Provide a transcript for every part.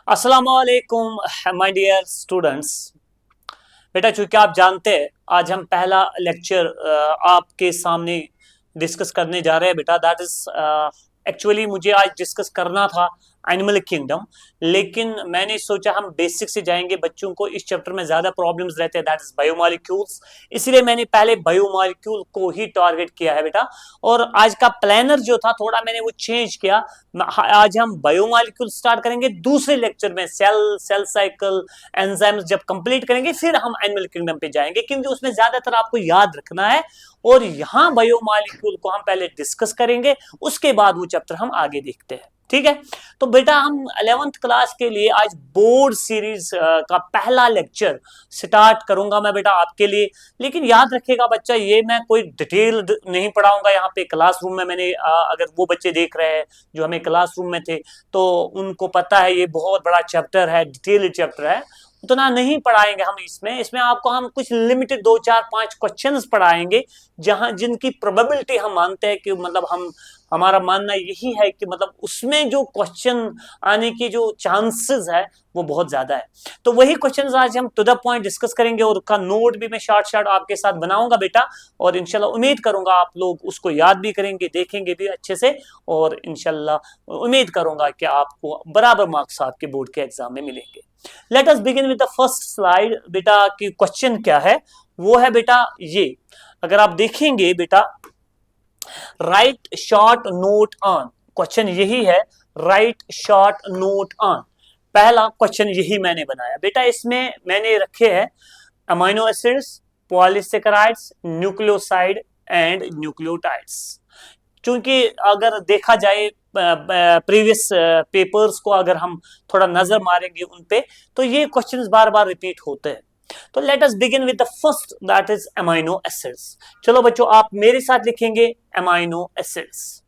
अस्सलामुअलैकुम my dear students. बेटा चूंकि आप जानते हैं आज हम पहला लेक्चर आपके सामने डिस्कस करने जा रहे हैं बेटा। दैट इज एक्चुअली मुझे आज डिस्कस करना था एनिमल किंगडम, लेकिन मैंने सोचा हम बेसिक से जाएंगे। बच्चों को इस चैप्टर में ज्यादा प्रॉब्लम्स रहते हैं, दैट इज बायोमॉलिक्यूल्स, इसलिए मैंने पहले बायोमॉलिक्यूल को ही टारगेट किया है बेटा। और आज का प्लानर जो था थोड़ा मैंने वो चेंज किया। आज हम बायोमॉलिक्यूल स्टार्ट करेंगे, दूसरे लेक्चर में सेल साइकिल एंजाइम्स जब कंप्लीट करेंगे फिर हम एनिमल किंगडम पे जाएंगे, क्योंकि उसमें ज्यादातर आपको याद रखना है। और यहां बायोमॉलिक्यूल को हम पहले डिस्कस करेंगे, उसके बाद वो चैप्टर हम आगे देखते हैं, ठीक है। तो बेटा हम 11th क्लास के लिए आज बोर्ड सीरीज का पहला लेक्चर स्टार्ट करूंगा मैं बेटा आपके लिए। लेकिन याद रखिएगा बच्चा, ये मैं कोई डिटेल नहीं पढ़ाऊंगा यहाँ पे क्लासरूम में। मैंने अगर वो बच्चे देख रहे हैं जो हमें क्लासरूम में थे तो उनको पता है ये बहुत बड़ा चैप्टर है, डिटेल्ड चैप्टर है, उतना नहीं पढ़ाएंगे हम इसमें आपको हम कुछ लिमिटेड 2 4 5 क्वेश्चंस पढ़ाएंगे, जहां जिनकी प्रोबेबिलिटी हम मानते हैं कि मतलब हमारा मानना यही है कि मतलब उसमें जो क्वेश्चन आने की जो चांसेस है वो बहुत ज्यादा है। तो वही क्वेश्चंस आज हम टू द पॉइंट डिस्कस करेंगे, और उसका नोट भी मैं शॉर्ट आपके साथ बनाऊंगा बेटा। और इंशाल्लाह उम्मीद करूंगा आप लोग उसको याद भी करेंगे, देखेंगे भी अच्छे से, और इंशाल्लाह उम्मीद करूंगा कि आपको बराबर मार्क्स आपके बोर्ड के एग्जाम में मिलेंगे। Let us begin with the first slide बेटा। की क्वेश्चन क्या है, वो है बेटा ये, अगर आप देखेंगे बेटा, right short note on, question यही है, राइट शॉर्ट नोट ऑन। पहला क्वेश्चन यही मैंने बनाया बेटा। इसमें मैंने रखे हैं amino acids, polysaccharides, nucleoside and nucleotides. क्योंकि अगर देखा जाए प्रीवियस पेपर्स को अगर हम थोड़ा नजर मारेंगे उन पे, तो ये क्वेश्चंस बार बार रिपीट होते हैं। तो let us begin with the first, that is amino acids. चलो बच्चों आप मेरे साथ लिखेंगे अमीनो एसिड्स।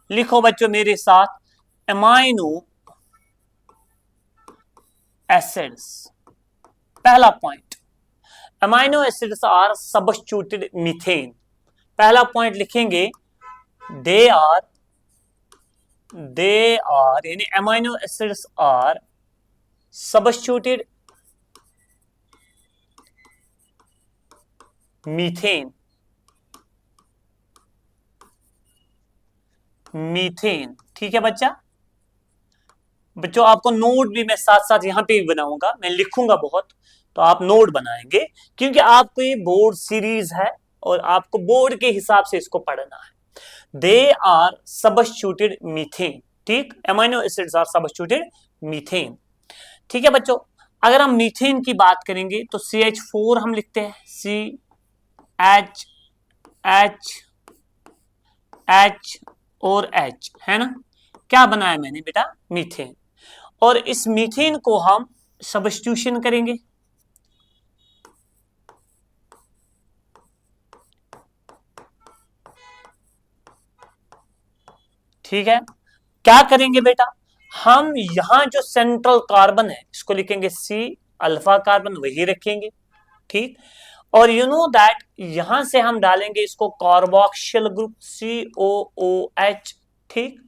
लिखो बच्चों मेरे साथ अमीनो एसिड्स। पहला point, amino acids are substituted methane. पहला पॉइंट लिखेंगे दे आर यानी amino acids are substituted methane. Methane, ठीक है बच्चा। बच्चों आपको नोट भी मैं साथ साथ यहां पे भी बनाऊंगा, मैं लिखूंगा बहुत, तो आप नोट बनाएंगे, क्योंकि आपको ये बोर्ड सीरीज है और आपको बोर्ड के हिसाब से इसको पढ़ना है। दे आर सबस्टिट्यूटेड मीथेन, ठीक, amino acids are substituted methane, ठीक है बच्चों। अगर हम मीथेन की बात करेंगे तो CH4 हम लिखते हैं, CH H H और H, है ना। क्या बनाया मैंने बेटा, मीथेन। और इस मीथेन को हम सब्स्टिट्यूशन करेंगे, ठीक है। क्या करेंगे बेटा, हम यहां जो सेंट्रल कार्बन है इसको लिखेंगे C, अल्फा कार्बन वही रखेंगे, ठीक। और यू नो दैट यहां से हम डालेंगे इसको कार्बोक्सिल ग्रुप COOH, ठीक।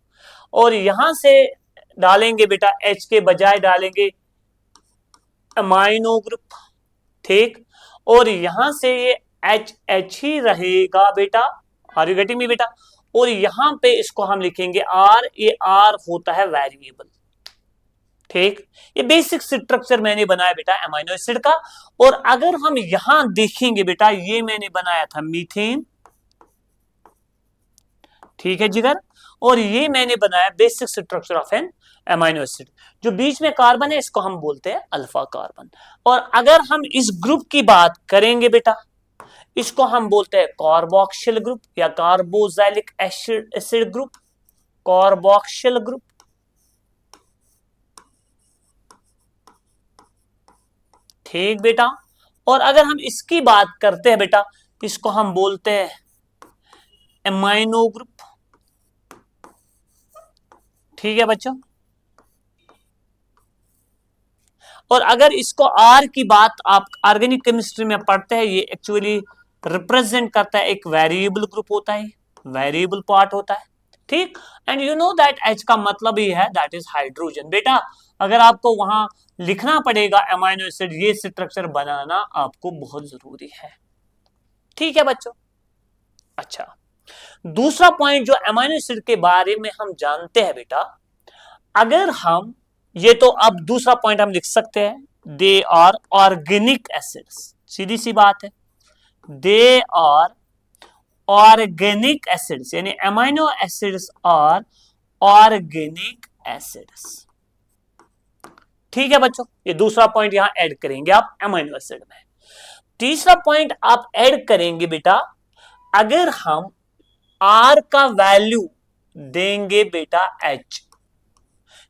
और यहां से डालेंगे बेटा H के बजाय डालेंगे अमाइनो ग्रुप, ठीक। और यहां से ये H ही रहेगा बेटा, आर यू गेटिंग मी बेटा। और यहां पे इसको हम लिखेंगे R, ये R होता है वेरिएबल, ठीक। ये बेसिक स्ट्रक्चर मैंने बनाया बेटा अमीनो एसिड का। और अगर हम यहां देखेंगे बेटा, ये मैंने बनाया था मीथेन, ठीक है जिगर। और ये मैंने बनाया basic structure of an amino acid. जो बीच में कार्बन है इसको हम बोलते हैं अल्फा कार्बन। और अगर हम इस ग्रुप की बात करेंगे बेटा, इसको हम बोलते हैं कार्बोक्सिल ग्रुप या carboxylic acid group, carboxyl group, ठीक बेटा। और अगर हम इसकी बात करते हैं बेटा, इसको हम बोलते हैं एमाइनो ग्रुप, ठीक है बच्चों। और अगर इसको आर की बात आप ऑर्गेनिक केमिस्ट्री में पढ़ते हैं, ये एक्चुअली रिप्रेजेंट करता है एक वेरिएबल ग्रुप होता है, वेरिएबल पार्ट होता है, ठीक। And you know that H का मतलब ही है दैट इज हाइड्रोजन। बेटा अगर आपको वहां लिखना पड़ेगा अमाइनो एसिड, ये स्ट्रक्चर बनाना आपको बहुत जरूरी है। ठीक है बच्चों। अच्छा, दूसरा पॉइंट जो अमाइनो एसिड के बारे में हम जानते हैं बेटा, अगर हम ये तो अब दूसरा पॉइंट हम लिख सकते हैं, दे आर ऑर्गेनिक एसिड्स। सीधी सी बात है, दे आर ऑर्गेनिक एसिड्स, यानी amino acids are organic acids. ठीक है बच्चों, ये दूसरा पॉइंट यहां ऐड करेंगे आप अमाइनो एसिड में। तीसरा पॉइंट आप ऐड करेंगे बेटा, अगर हम आर का वैल्यू देंगे बेटा H,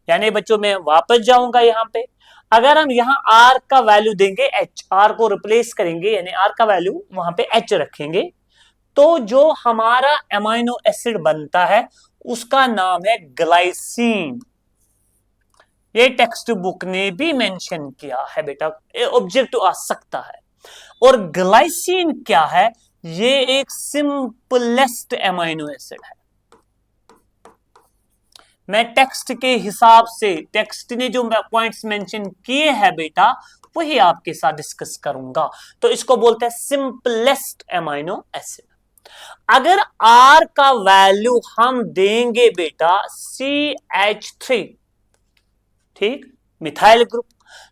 यानी बच्चों मैं वापस जाऊंगा यहां पे, अगर हम यहां आर का वैल्यू देंगे H, आर को रिप्लेस करेंगे यानी आर का वैल्यू वहां पे H रखेंगे, तो जो हमारा अमाइनो एसिड बनता है उसका नाम है ग्लाइसिन। ये टेक्स्ट बुक ने भी मेंशन किया है बेटा, ऑब्जेक्टिव आ सकता है। और ग्लाइसिन क्या है? ये एक सिंपलेस्ट अमाइनो एसिड है। मैं टेक्स्ट के हिसाब से, टेक्स्ट ने जो पॉइंट्स मेंशन किए हैं बेटा, वही आपके साथ डिस्कस करूंगा। तो इसको बोलते हैं सिंपलेस्ट अमाइनो एसिड। अगर R का वैल्यू हम देंगे बेटा CH3, ठीक, मिथाइल ग्रुप,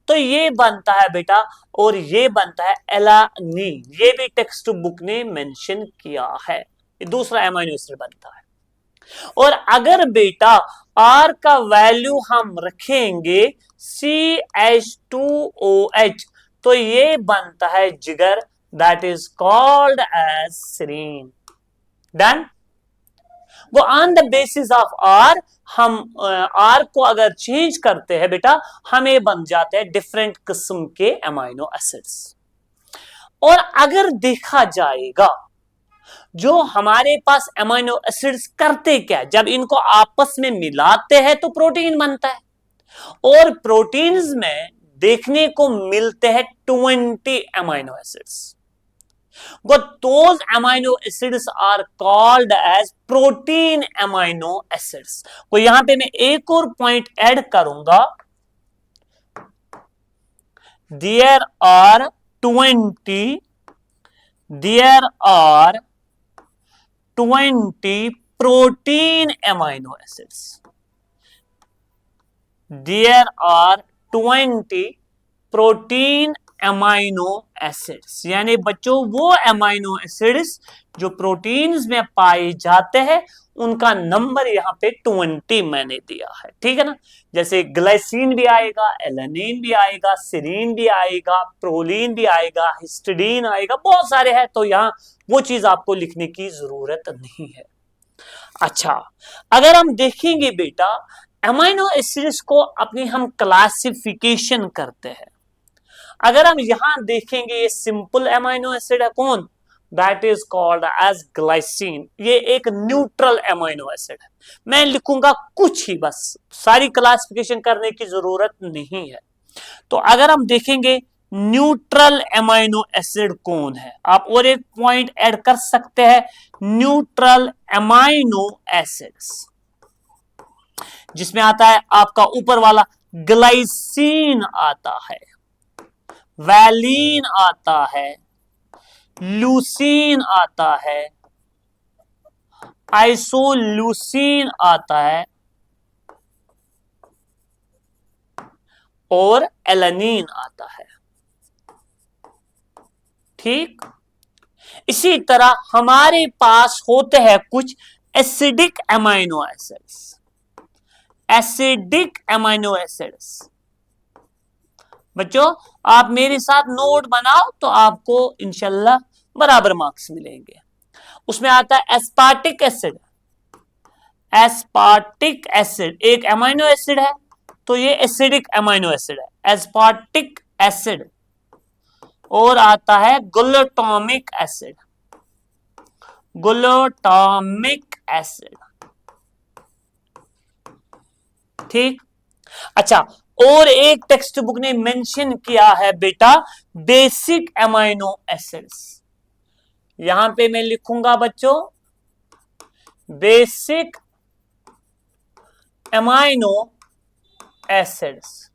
तो ये बनता है बेटा, और ये बनता है एलानीन। ये भी टेक्स्ट बुक ने मेंशन किया है, ये दूसरा अमाइनो एसिड बनता है। और अगर बेटा R का वैल्यू हम रखेंगे CH2OH, तो ये बनता है जिगर, that is called as serine. Done. वो on the basis of R, हम R को अगर चेंज करते हैं बेटा, हमें बन जाते हैं डिफरेंट किस्म के अमाइनो एसिड्स। और अगर देखा जाएगा जो हमारे पास अमाइनो एसिड्स करते क्या, जब इनको आपस में मिलाते हैं तो प्रोटीन बनता है, और प्रोटीन्स में देखने को मिलते हैं 20 amino acids. But those amino acids are called as protein amino acids। तो यहां पे मैं एक और पॉइंट ऐड करूंगा, there are 20 protein amino acids। There are 20 protein amino acids, यानी बच्चों वो अमाइनो एसिड्स जो प्रोटीन्स में पाए जाते हैं, उनका नंबर यहां पे 20 मैंने दिया है। ठीक है ना, जैसे ग्लाइसिन भी आएगा, एलानिन भी आएगा, सेरीन भी आएगा, प्रोलीन भी आएगा, हिस्टिडीन आएगा, बहुत सारे हैं, तो यहां वो चीज आपको लिखने की जरूरत नहीं है। अच्छा, अगर हम देखेंगे बेटा अमाइनो एसिड्स को अपनी हम क्लासिफिकेशन करते हैं, अगर हम यहां देखेंगे ये सिंपल अमाइनो एसिड है, कौन? That is called as glycine. ये एक न्यूट्रल अमाइनो एसिड है। मैं लिखूंगा कुछ ही, बस सारी क्लासिफिकेशन करने की जरूरत नहीं है। तो अगर हम देखेंगे न्यूट्रल अमाइनो एसिड कौन है, आप और एक पॉइंट ऐड कर सकते हैं, न्यूट्रल अमाइनो एसिड्स, जिसमें आता है आपका ऊपर वाला ग्लाइसिन आता है, वैलीन आता है, ल्यूसीन आता है, आइसोल्यूसीन आता है, और एलानीन आता है। ठीक, इसी तरह हमारे पास होते हैं कुछ acidic amino acids. Acidic amino acids बच्चों आप मेरे साथ नोट बनाओ तो आपको इंशाल्लाह बराबर मार्क्स मिलेंगे। उसमें आता है एस्पार्टिक एसिड। एस्पार्टिक एसिड एक अमाइनो एसिड है, तो ये एसिडिक अमाइनो एसिड है, एस्पार्टिक एसिड। और आता है ग्लूटामिक एसिड, ग्लूटामिक एसिड। ठीक, अच्छा, और एक टेक्स्ट बुक ने मेंशन किया है बेटा बेसिक अमाइनो एसिड्स। यहां पे मैं लिखूंगा बच्चों बेसिक अमाइनो एसिड्स,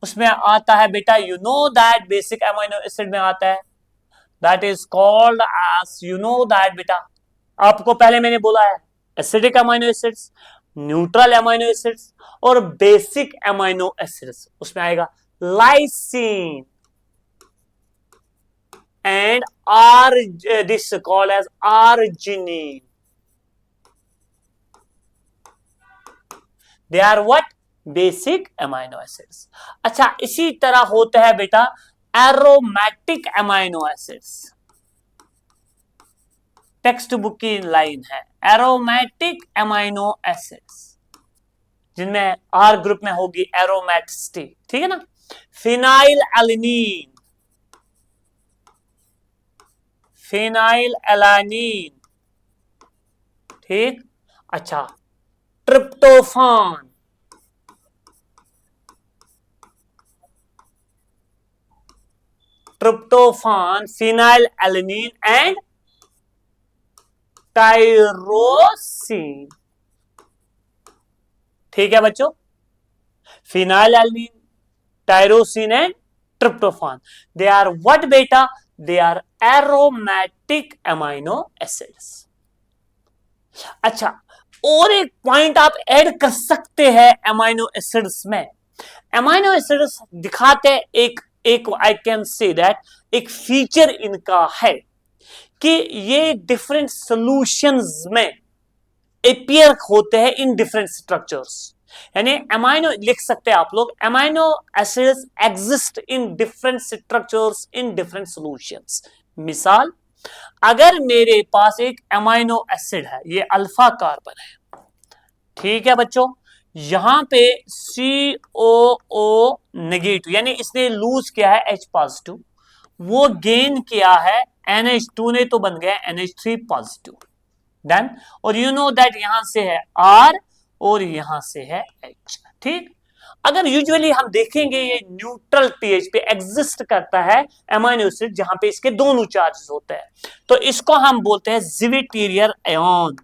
उसमें आता है बेटा, you know that basic amino acid में आता है, that is called as, you know that बेटा, आपको पहले मैंने बोला है acidic amino acids, neutral amino acids और बेसिक अमाइनो एसिड्स। उसमें आएगा lysine and this called as arginine, they are what, basic amino acids. अच्छा, इसी तरह होता है बेटा aromatic amino acids, text book की लाइन है, एरोमेटिक अमाइनो एसिड्स, जिनमें आर ग्रुप में होगी एरोमेटिसिटी, ठीक है ना। फिनाइल एलानीन, फिनाइल एलानीन, ठीक। अच्छा, tryptophan, tryptophan, phenyl alanine and tyrosine, ठीक है बच्चों, phenyl alanine, tyrosine and tryptophan, they are what बेटा, they are aromatic amino acids. अच्छा, और एक पॉइंट आप ऐड कर सकते हैं अमाइनो एसिड्स में, अमाइनो एसिड्स दिखाते हैं एक एक आई कैन से दैट एक फीचर इनका है कि ये डिफरेंट सॉल्यूशंस में अपीयर होते हैं इन डिफरेंट स्ट्रक्चर्स, यानी अमाइनो लिख सकते हैं आप लोग, amino acids exist in different structures in different solutions. मिसाल, अगर मेरे पास एक अमाइनो एसिड है, ये अल्फा कार्बन है, ठीक है बच्चों, यहां पे COO नेगेटिव, यानी इसने लूज किया है H पॉजिटिव, वो गेन किया है NH2 ने, तो बन गया NH3 पॉजिटिव, डन। और यू नो दैट यहां से है R और यहां से है H, ठीक। अगर यूजुअली हम देखेंगे ये न्यूट्रल pH पे एग्जिस्ट करता है अमाइनो एसिड, जहां पे इसके दोनों चार्जेस होते हैं, तो इसको हम बोलते हैं ज़िविटिरियर आयन।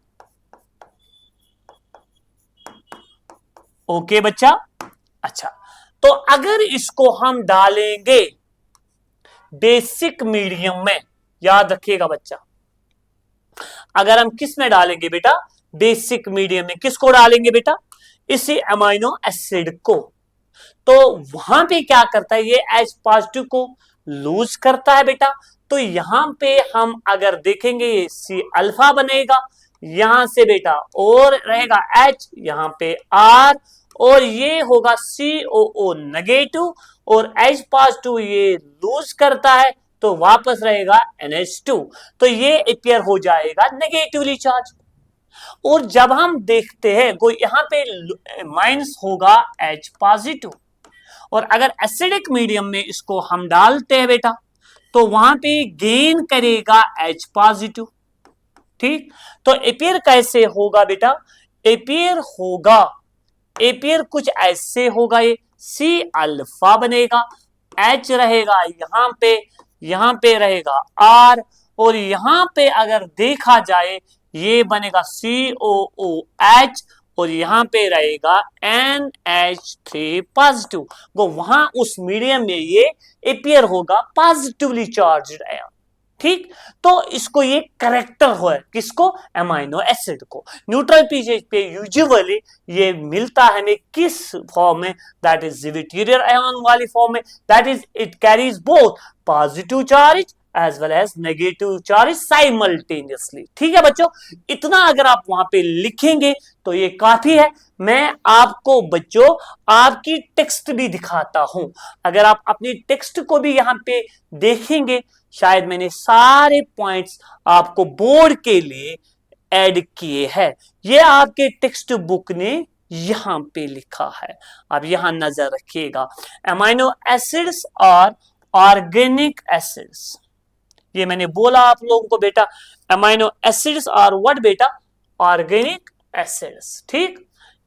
ओके बच्चा, अच्छा, तो अगर इसको हम डालेंगे बेसिक मीडियम में, याद रखिएगा बच्चा, अगर हम किस में डालेंगे बेटा, बेसिक मीडियम में, किसको डालेंगे बेटा, इसी अमाइनो एसिड को, तो वहां पे क्या करता है, ये H पॉजिटिव को लूज करता है बेटा, तो यहां पे हम अगर देखेंगे ये C अल्फा बनेगा, यहां से बेटा और रहेगा H, यहां पे R, और ये होगा COO नेगेटिव, और H पॉजिटिव ये लूज करता है, तो वापस रहेगा NH2, तो ये अपीयर हो जाएगा नेगेटिवली चार्ज। और जब हम देखते हैं कोई यहां पे माइनस होगा H पॉजिटिव, और अगर एसिडिक मीडियम में इसको हम डालते हैं बेटा, तो वहां पे गेन करेगा H पॉजिटिव, ठीक। तो अपीयर कैसे होगा बेटा, अपीयर होगा, अपीयर कुछ ऐसे होगा, ये C अल्फा बनेगा, H रहेगा यहां पे रहेगा R, और यहां पे अगर देखा जाए ये बनेगा COOH, और यहां पे रहेगा NH3 पॉजिटिव, वो वहां उस मीडियम में ये अपीयर होगा पॉजिटिवली चार्ज्ड आयन, ठीक। तो इसको ये करेक्टर है, किसको, अमाइनो एसिड को। न्यूट्रल पीएच पे यूजुअली ये मिलता है हमें किस फॉर्म में, दैट इज ज़िविटिरियर आयन वाली फॉर्म में, that is it carries both positive charge as well as negative charge simultaneously, ठीक है बच्चों। इतना अगर आप वहां पे लिखेंगे तो ये काफी है। मैं आपको बच्चों आपकी टेक्स्ट भी दिखाता हूं, अगर आप अपनी टेक्स्ट को भी यहां पे देखेंगे, शायद मैंने सारे पॉइंट्स आपको बोर्ड के लिए ऐड किए हैं, ये आपके टेक्स्ट बुक ने यहां पे लिखा है, आप यहां नजर रखिएगा। अमाइनो एसिड्स और ऑर्गेनिक एसिड्स, ये मैंने बोला आप लोगों को बेटा, अमाइनो एसिड्स और व्हाट बेटा, ऑर्गेनिक एसिड्स, ठीक।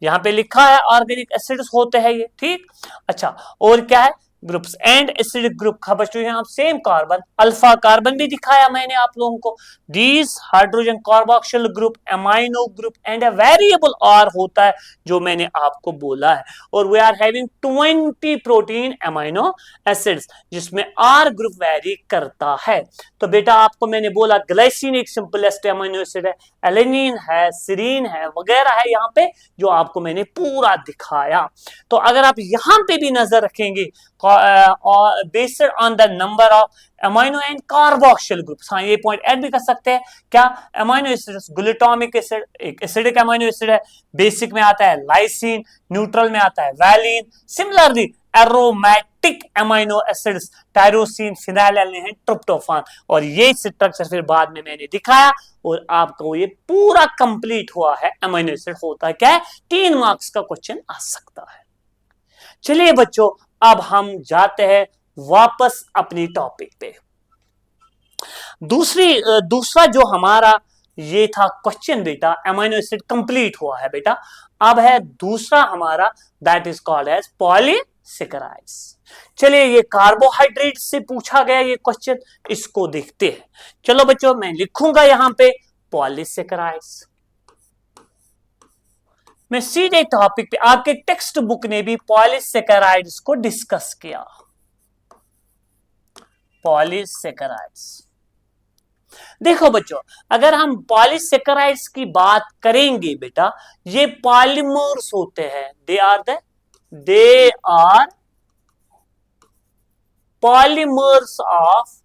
यहां पे लिखा है ऑर्गेनिक एसिड्स होते हैं ये, ठीक। अच्छा, और क्या है, ग्रुप्स एंड एसिडिक ग्रुप का बच्चों यहाँ सेम कार्बन, अल्फा कार्बन भी दिखाया मैंने आप लोगों को। These hydrogen carboxyl group, amino group and a variable R होता है जो मैंने आपको बोला है, और we are having 20 protein amino acids जिसमें आर ग्रुप वेरी करता है। तो बेटा आपको मैंने बोला ग्लाइसिन एक सिंपलेस्ट अमाइनो एसिड है, एलेनिन है, सीरीन है, वगैरह है यहाँ पे जो आपको मैंने पूरा दिखाया। तो अगर आप यहाँ पे भी नजर रखेंगे based on the number of amino and carboxyl groups, हाँ ये पॉइंट ऐड भी कर सकते हैं क्या, अमाइनो एसिड ग्लूटामिक एसिड एक एसिडिक अमाइनो एसिड है, बेसिक में आता है लाइसिन, न्यूट्रल में आता है valine, similarly aromatic amino acids tyrosine, phenylalanine, tryptophan, और ये स्ट्रक्चर फिर बाद में मैंने दिखाया और आपको ये पूरा कंप्लीट हुआ है। अमाइनो एसिड होता है क्या है, 3 मार्क्स का क्वेश्चन आ सकता है। चलिए बच्चों अब हम जाते हैं वापस अपनी टॉपिक पे। दूसरा जो हमारा ये था क्वेश्चन बेटा, अमाइनो एसिड कंप्लीट हुआ है बेटा, अब है दूसरा हमारा that is called as polysaccharides. चलिए ये कार्बोहाइड्रेट से पूछा गया ये क्वेश्चन, इसको देखते हैं। चलो बच्चों मैं लिखूंगा यहां पे पॉलीसेकेराइड्स, मैं सीधे टॉपिक पे, आपके टेक्स्ट बुक ने भी पॉलीसेकेराइड्स को डिस्कस किया। पॉलीसेकेराइड्स देखो बच्चों, अगर हम पॉलीसेकेराइड्स की बात करेंगे बेटा, ये पॉलीमर्स होते हैं, they are polymers of,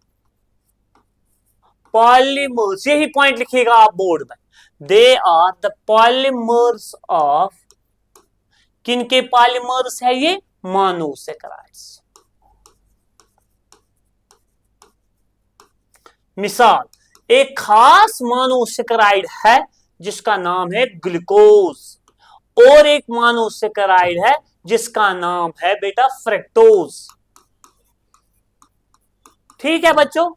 polymers यही पॉइंट लिखिएगा आप बोर्ड में, they are the polymers of, किनके पॉलीमर्स है ये, मोनोसेकेराइड्स। मिसाल एक खास मोनोसेकेराइड है जिसका नाम है ग्लूकोज, और एक मोनोसेकेराइड है जिसका नाम है बेटा फ्रक्टोज। ठीक है बच्चों,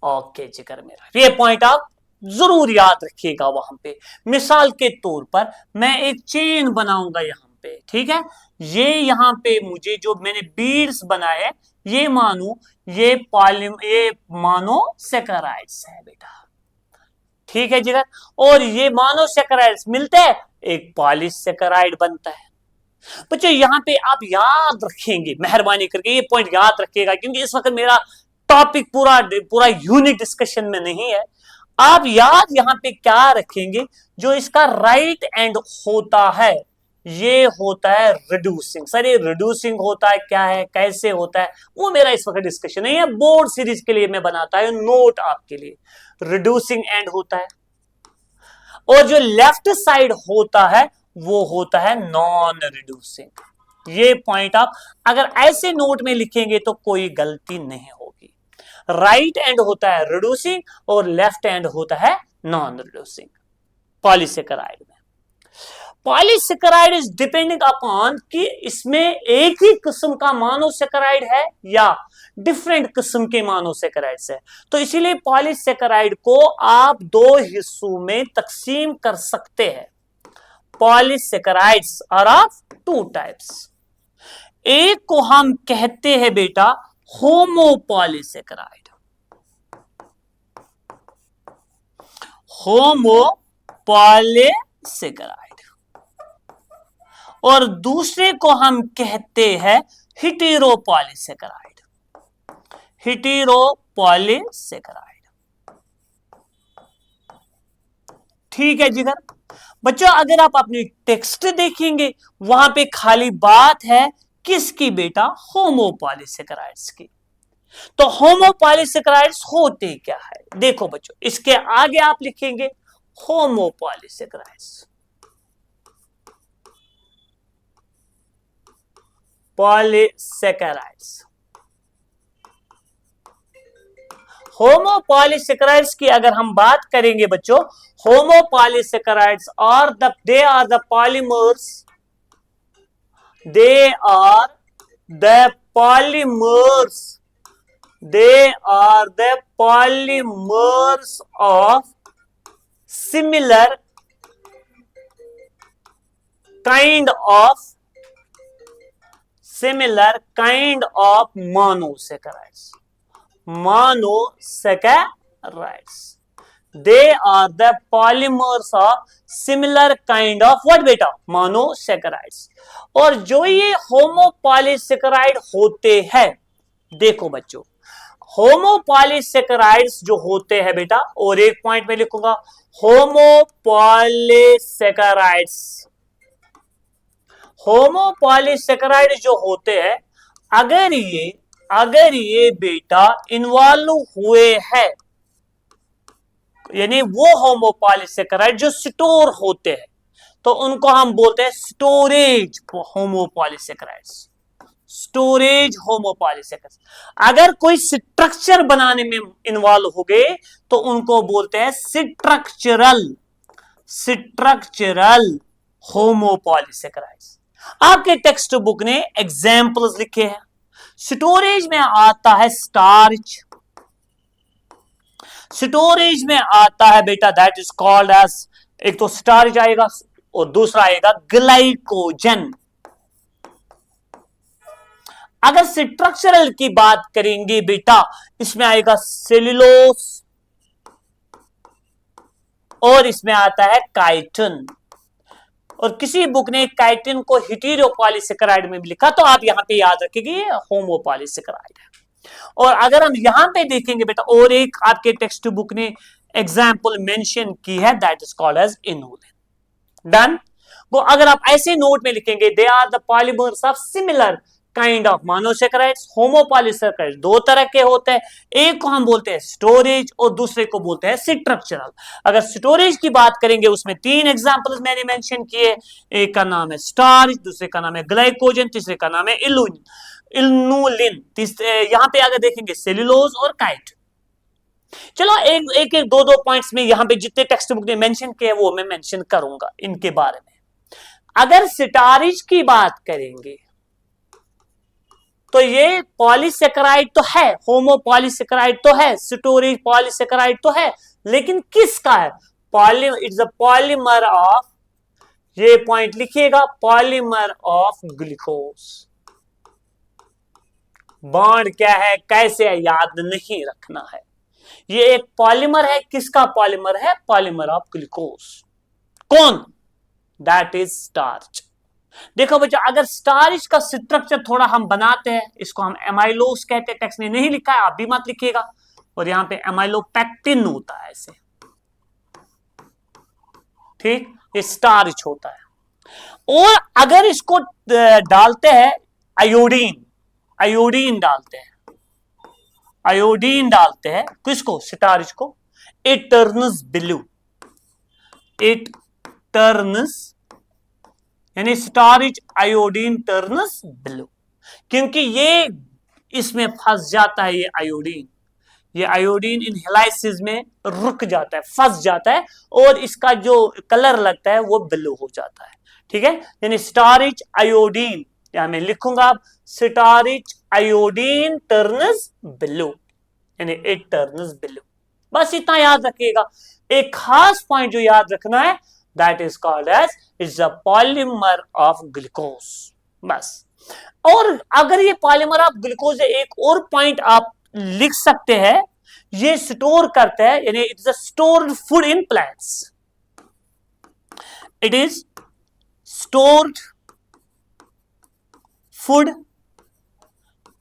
ओके जिक्र मेरा, ये पॉइंट आप जरूर याद रखिएगा वहां पे। मिसाल के तौर पर मैं एक चेन बनाऊंगा यहां पे, ठीक है, ये यहां पे मुझे जो मैंने बीड्स बनाए ये मानो ये मोनोसेकेराइड्स है बेटा, ठीक है जिगर, और ये मोनोसेकेराइड्स मिलते हैं एक पॉलीसेकेराइड बनता है। बच्चों यहां पे आप याद रखेंगे, मेहरबानी करके ये पॉइंट याद रखिएगा, क्योंकि इस वक्त मेरा टॉपिक पूरा यूनिट डिस्कशन में नहीं है। आप याद यहां पे क्या रखेंगे, जो इसका राइट एंड होता है ये होता है रिड्यूसिंग। सर ये रिड्यूसिंग होता है क्या है, कैसे होता है, वो मेरा इस वक्त डिस्कशन नहीं है, बोर्ड सीरीज के लिए मैं बनाता हूं नोट आपके लिए। रिड्यूसिंग एंड होता है, और जो लेफ्ट साइड होता है वो होता है नॉन रिड्यूसिंग। ये पॉइंट आप अगर ऐसे नोट में लिखेंगे तो कोई गलती नहीं होगी। राइट एंड होता है रिड्यूसिंग और लेफ्ट एंड होता है नॉन रिड्यूसिंग पॉलीसेकेराइड में। पॉलीसेकेराइड इज डिपेंडिंग अपॉन कि इसमें एक ही किस्म का मोनोसेकेराइड है या डिफरेंट किस्म के मोनोसेकेराइड्स है, तो इसीलिए पॉलीसेकेराइड को आप 2 हिस्सों में तकसीम कर सकते हैं। पॉलीसेकेराइड्स आर ऑफ 2 टाइप्स, एक को हम कहते हैं बेटा होमोपॉलीसेकेराइड, होमोपॉलीसेकेराइड, और दूसरे को हम कहते हैं हेटेरोपॉलीसेकेराइड, हेटेरोपॉलीसेकेराइड। ठीक है जिगर। बच्चों अगर आप अपनी टेक्स्ट देखेंगे वहां पे खाली बात है किसकी बेटा, होमोपॉलीसेकेराइड्स की। तो होमोपॉलीसेकेराइड्स होते क्या है, देखो बच्चों इसके आगे आप लिखेंगे होमोपॉलीसेकेराइड्स, पॉलीसेकेराइड्स। होमोपॉलीसेकेराइड्स की अगर हम बात करेंगे बच्चों, homopolysaccharides are they are the polymers, they are the polymers, they are the polymers of similar kind of similar kind of monosaccharides. Monosaccharides. They are the polymers of similar kind of what बेटा? Monosaccharides. और जो ये होमोपॉलीसेकेराइड होते हैं, देखो बच्चों, होमोपॉलीसेकेराइड्स जो होते हैं बेटा, और एक पॉइंट में लिखूंगा, होमोपॉलीसेकेराइड्स, होमोपॉलीसेकेराइड जो होते हैं, अगर ये बेटा इन्वॉल्व हुए हैं, यानी वो होमोपॉलीसेकेराइड जो स्टोर होते हैं, तो उनको हम बोलते हैं स्टोरेज होमोपॉलीसेकेराइड्स। स्टोरेज होमोपॉलीसेकेराइड्स। अगर कोई स्ट्रक्चर बनाने में इन्वॉल्व हो गए तो उनको बोलते हैं स्ट्रक्चरल होमोपॉलीसेकेराइड्स। आपके टेक्स्ट बुक ने एग्जाम्पल्स लिखे हैं। स्टोरेज में आता है स्टार्च, स्टोरेज में आता है बेटा दैट इज कॉल्ड एज, एक तो स्टार्च आएगा और दूसरा आएगा ग्लाइकोजन। अगर स्ट्रक्चरल की बात करेंगे बेटा, इसमें आएगा सेल्यूलोज और इसमें आता है काइटिन। और किसी बुक ने काइटिन को हेटेरोपॉलीसेकेराइड में भी लिखा, तो आप यहां पे याद रखिएगा ये होमोपॉलीसेकेराइड है। और अगर हम यहां पे देखेंगे बेटा, और एक आपके टेक्स्ट बुक ने एग्जाम्पल मेंशन की है that is called as inulin. Done. वो अगर आप ऐसे नोट में लिखेंगे, they are the polymers of similar kind of monosaccharides. Homopolysaccharides दो तरह के होते हैं, एक को हम बोलते हैं स्टोरेज और दूसरे को बोलते हैं स्ट्रक्चरल। अगर स्टोरेज की बात करेंगे, उसमें तीन एग्जांपल्स मैंने मेंशन किए, एक का नाम है स्टार्च, दूसरे का नाम है ग्लाइकोजन, तीसरे का नाम है इनुलिन। यहां पे अगर देखेंगे सेल्यूलोज और काइटिन। चलो एक दो पॉइंट्स में यहां पे जितने टेक्स्ट बुक ने मेंशन किए वो मैं मेंशन करूंगा इनके बारे में। अगर स्टार्च की बात करेंगे तो ये पॉलीसेकेराइड तो है, होमोपॉलीसेकेराइड तो है, स्टोरेज पॉलीसेकेराइड तो है, लेकिन किसका है? इट्स अ पॉलीमर ऑफ, ये पॉइंट लिखिएगा, पॉलीमर ऑफ ग्लूकोज। बॉन्ड क्या है, कैसे है, याद नहीं रखना है। ये एक पॉलीमर है, किसका पॉलीमर है? Polymer of glucose. कौन? That is starch. देखो बच्चा, अगर स्टार्च का स्ट्रक्चर थोड़ा हम बनाते हैं, इसको हम एमाइलोस कहते हैं, टेक्स्ट ने नहीं लिखा है, आप भी मत लिखिएगा। और यहां पे एमाइलोपेक्टिन होता है ऐसे, ठीक, ये स्टार्च होता है। और अगर इसको डालते हैं आयोडीन, आयोडीन डालते हैं किसको? स्टार्च को। It turns blue, it turns, यानी स्टार्च आयोडीन टर्न्स ब्लू, क्योंकि ये इसमें फंस जाता है, ये आयोडीन इन हेलाइसिस में रुक जाता है, फंस जाता है, और इसका जो कलर लगता है वो ब्लू हो जाता है। ठीक है, यानी स्टार्च आयोडीन, यहां मैं लिखूंगा स्टार्च आयोडीन टर्न्स ब्लू, यानी इट टर्न्स ब्लू। बस इतना याद रखिएगा। एक खास पॉइंट जो याद रखना है, that is called as it's a polymer of glucose. बस। और अगर ये पॉलीमर ऑफ ग्लूकोज है, एक और पॉइंट आप लिख सकते हैं, ये स्टोर करते हैं, यानी it's a stored food in plants. It is stored food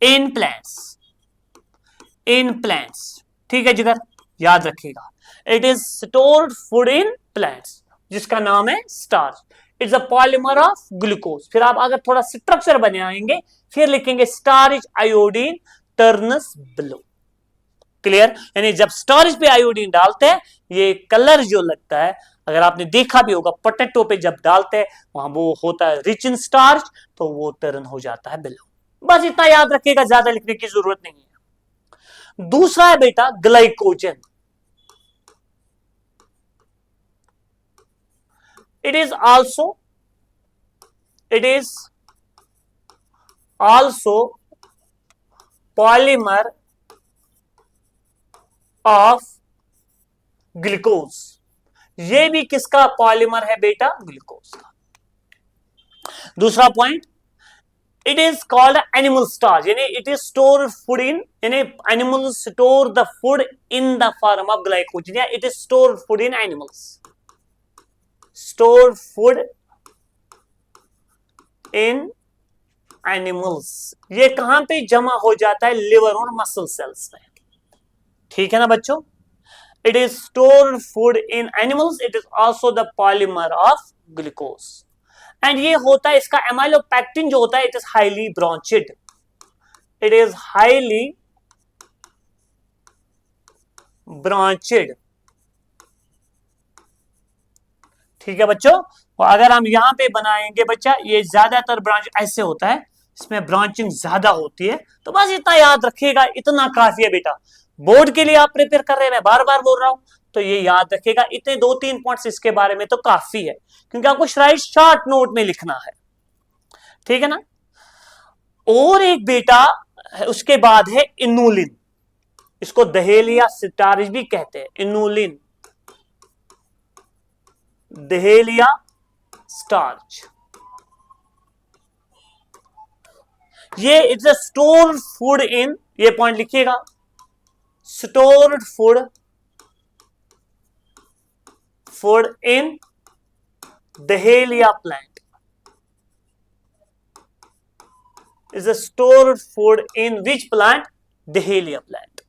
in plants, ठीक है जिगर, याद रखिएगा। It is stored food in plants, जिसका नाम है starch. It's a polymer of glucose. फिर आप अगर थोड़ा स्ट्रक्चर बनाएंगे, फिर लिखेंगे starch iodine turns blue. Clear? यानी जब स्टार्च पे आयोडीन डालते हैं, ये कलर जो लगता है, अगर आपने देखा भी होगा पोटैटो पे जब डालते हैं, वहां वो होता है रिच इन स्टार्च, तो वो टर्न हो जाता है ब्लू। बस इतना याद रखिएगा, ज्यादा लिखने की जरूरत नहीं है। दूसरा है बेटा glycogen. It is also polymer of glucose. ये भी किसका पॉलीमर है बेटा? ग्लूकोज का। दूसरा point, it is called animal starch, यानी it is store food in, यानी animal store the food in the form of glycogen, या it is store food in animals, store food in animals. ये कहां पे जमा हो जाता है? लिवर और मसल सेल्स में, ठीक है ना बच्चों। It is store food in animals, it is also the polymer of glucose, and ये होता है, इसका एमाइलोपेक्टिन जो होता है, it is highly branched, it is highly branched, ठीक है बच्चों। और अगर हम यहां पे बनाएंगे बच्चा, ये ज्यादातर ब्रांच ऐसे होता है, इसमें ब्रांचिंग ज्यादा होती है, तो बस इतना याद रखिएगा, इतना काफी है बेटा। बोर्ड के लिए आप प्रिपेयर कर रहे हैं, मैं बार बार बोल रहा हूं, तो ये याद रखिएगा, इतने 2-3 पॉइंट्स इसके बारे में तो काफी है, क्योंकि आपको राइट शॉर्ट नोट में लिखना है, ठीक है ना। और एक बेटा उसके बाद है इनुलिन, इसको दहेलिया सिटारिस भी कहते हैं, इनुलिन, दहेलिया स्टार्च, ये it's a stored food in, ये पॉइंट लिखिएगा, stored food in dahlia plant, is a stored food in which plant? Dahlia plant.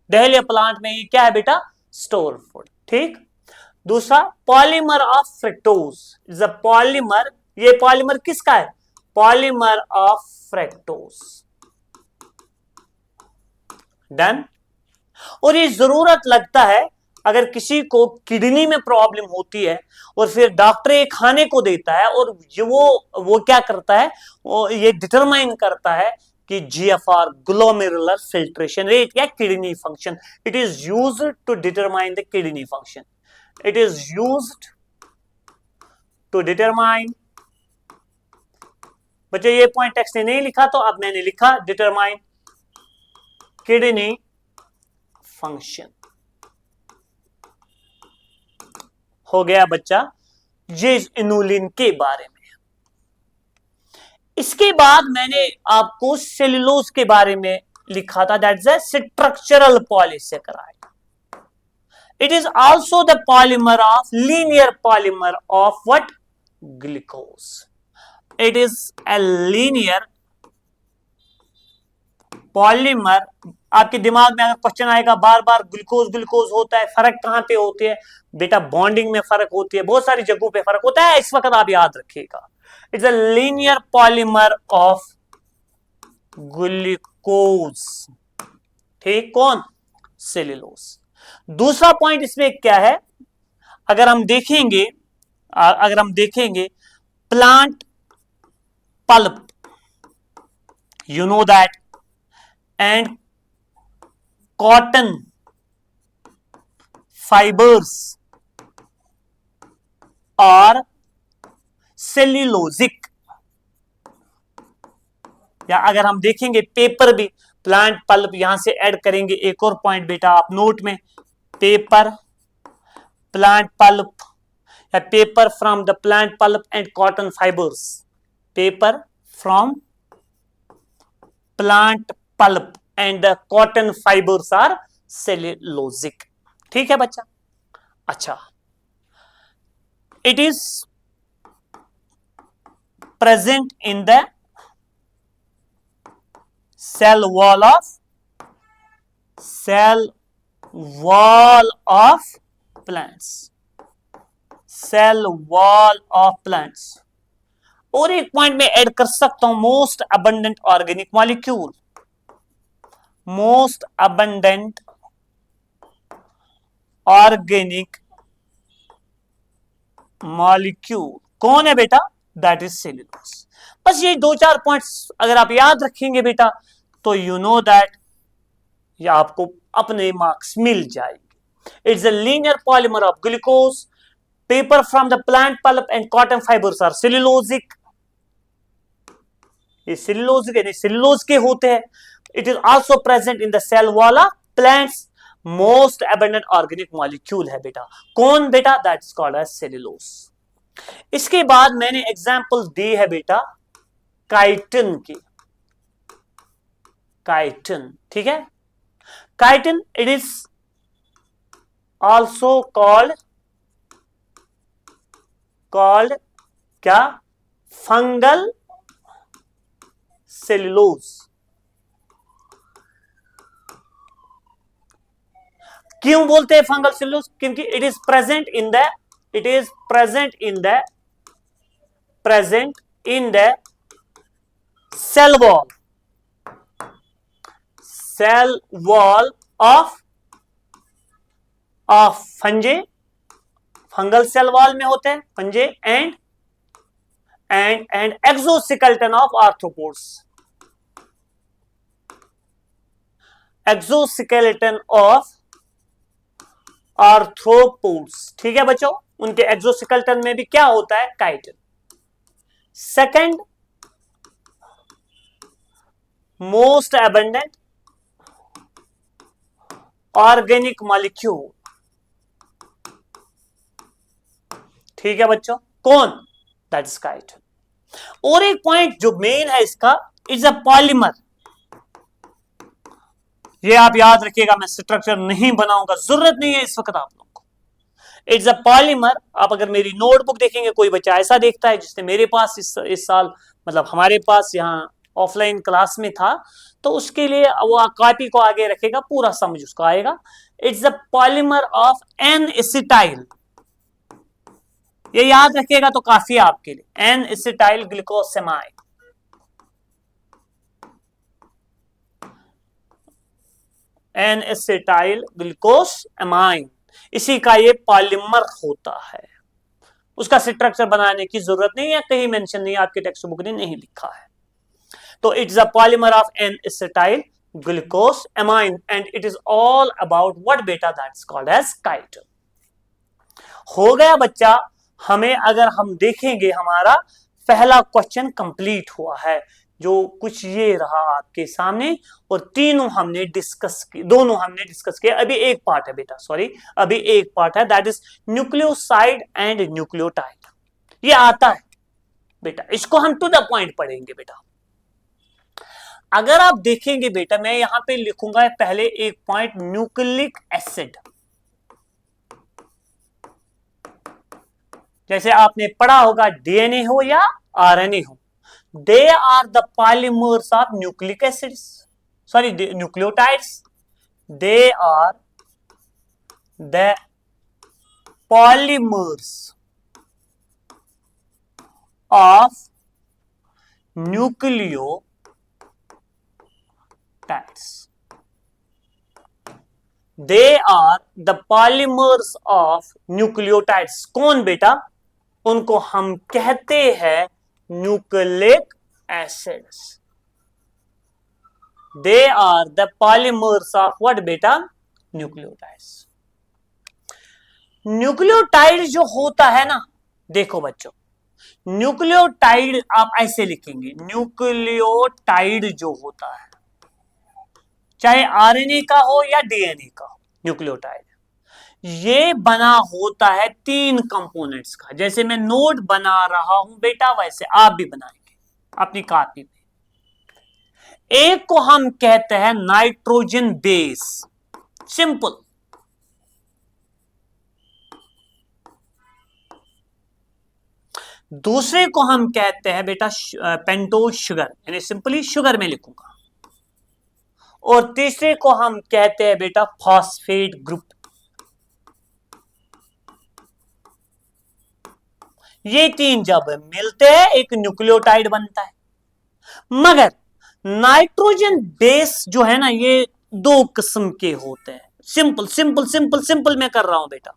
Dahlia plant में ये क्या है बेटा? स्टोर फूड, ठीक। दूसरा polymer of fructose, is a polymer, ये पॉलीमर किसका है? Polymer of fructose, done. और ये जरूरत लगता है अगर किसी को किडनी में प्रॉब्लम होती है और फिर डॉक्टर ये खाने को देता है, और वो क्या करता है, वो ये डिटरमाइन करता है कि GFR, ग्लोमेरुलर फिल्ट्रेशन रेट, या kidney function, it is used to determine the kidney function, it is used to determine, बच्चे ये पॉइंट टेक्स्ट ने नहीं लिखा तो अब मैंने लिखा, डिटरमाइन किडनी फंक्शन, हो गया बच्चा ये इनुलिन के बारे में। इसके बाद मैंने आपको सेलुलोज के बारे में लिखा था, that is a structural polysaccharide, it is also the polymer of, linear polymer of what? Glucose, it is a linear polymer. आपके दिमाग में अगर क्वेश्चन आएगा बार बार, ग्लूकोज ग्लूकोज होता है, फर्क कहां पे होती है बेटा? बॉन्डिंग में फर्क होती है, बहुत सारी जगहों पे फर्क होता है, इस वक्त आप याद रखिएगा, it's a linear polymer of glucose, ठीक। कौन? सेलुलोज। दूसरा पॉइंट इसमें क्या है, अगर हम देखेंगे plant pulp, you know that, and cotton fibers are cellulosic, या अगर हम देखेंगे पेपर भी, प्लांट पल्प, यहां से ऐड करेंगे एक और पॉइंट बेटा आप नोट में, पेपर, प्लांट पल्प, या paper from the plant pulp and cotton fibres, paper from plant pulp and the cotton fibres are cellulosic, ठीक है बच्चा। अच्छा, it is present in the cell wall of plants, cell wall of plants. और एक point में add कर सकता हूं, most abundant organic molecule, most abundant organic molecule कौन है बेटा? That is cellulose. बस ये 2-4 पॉइंट्स अगर आप याद रखेंगे बेटा, तो यू नो दैट ये आपको अपने मार्क्स मिल जाएंगे। It's a linear polymer of glucose, paper from the plant pulp and cotton fibres are cellulosic, ये सेल्यूलोजिक यानी सेल्यूलोज के होते हैं। It is also present in the cell wall of plants, most abundant organic molecule है बेटा। कौन बेटा? That is called as cellulose. इसके बाद मैंने एग्जांपल दी है बेटा काइटिन की, काइटिन, ठीक है। Chitin it is also called क्या, फंगल सेल्यूलोज। क्यों बोलते हैं फंगल सेल्यूलोज? क्योंकि it is present in the cell wall of fungi, fungal cell wall में होते हैं fungi, and exoskeleton of arthropods, exoskeleton of arthropods, ठीक है बच्चों। उनके एक्सोस्केलेटन में भी क्या होता है, chitin. Second most abundant organic molecule, ठीक है बच्चों, कौन, दैट इज काइटिन। और एक पॉइंट जो मेन है इसका, इज अ पॉलीमर। ये आप याद रखिएगा, मैं स्ट्रक्चर नहीं बनाऊंगा, जरूरत नहीं है इस वक्त आप लोगों को। It's a polymer. आप अगर मेरी नोटबुक देखेंगे, कोई बच्चा ऐसा देखता है जिसने मेरे पास इस साल, मतलब हमारे पास यहाँ ऑफलाइन क्लास में था, तो उसके लिए वो कॉपी को आगे रखेगा, पूरा समझ उसको आएगा। It's a polymer of N acetyl, ये याद रखिएगा तो काफी है आपके लिए, N acetyl glucosamine, N acetyl glucosamine, इसी का ये पॉलीमर होता है। उसका स्ट्रक्चर बनाने की जरूरत नहीं है, कहीं मेंशन नहीं है, आपके टेक्स्ट बुक ने नहीं लिखा है। तो it's a polymer of N acetyl glucosamine and it is all about what बेटा, दैट्स कॉल्ड एज काइटिन। हो गया बच्चा, हमें अगर हम देखेंगे हमारा पहला क्वेश्चन कंप्लीट हुआ है, जो कुछ ये रहा आपके सामने, और तीनों हमने डिस्कस किए, दोनों हमने डिस्कस किए। अभी एक पार्ट है बेटा, सॉरी, अभी एक पार्ट है, that is nucleoside and nucleotide. ये आता है बेटा, इसको हम टू द पॉइंट पढ़ेंगे बेटा। अगर आप देखेंगे बेटा, मैं यहां पे लिखूंगा पहले एक पॉइंट, न्यूक्लिक एसिड। जैसे आपने पढ़ा होगा डीएनए हो या आरएनए हो, they are the polymers of nucleic acids, sorry nucleotides, they are the polymers of nucleotides, they are the polymers of nucleotides. कौन बेटा? उनको हम कहते हैं nucleic acids. They are the polymers of what बेटा? न्यूक्लियोटाइड्स। न्यूक्लियोटाइड जो होता है ना, देखो बच्चों, न्यूक्लियोटाइड आप ऐसे लिखेंगे, न्यूक्लियोटाइड जो होता है, चाहे आरएनए का हो या डीएनए का हो, न्यूक्लियोटाइड ये बना होता है तीन कंपोनेंट्स का। जैसे मैं नोट बना रहा हूं बेटा, वैसे आप भी बनाएंगे अपनी कॉपी में। एक को हम कहते हैं नाइट्रोजन बेस, सिंपल। दूसरे को हम कहते हैं बेटा पेंटोज शुगर, यानी सिंपली शुगर में लिखूंगा। और तीसरे को हम कहते हैं बेटा फॉस्फेट ग्रुप। ये तीन जब मिलते हैं एक न्यूक्लियोटाइड बनता है। मगर नाइट्रोजन बेस जो है ना, ये दो किस्म के होते हैं। सिंपल सिंपल सिंपल सिंपल मैं कर रहा हूं बेटा।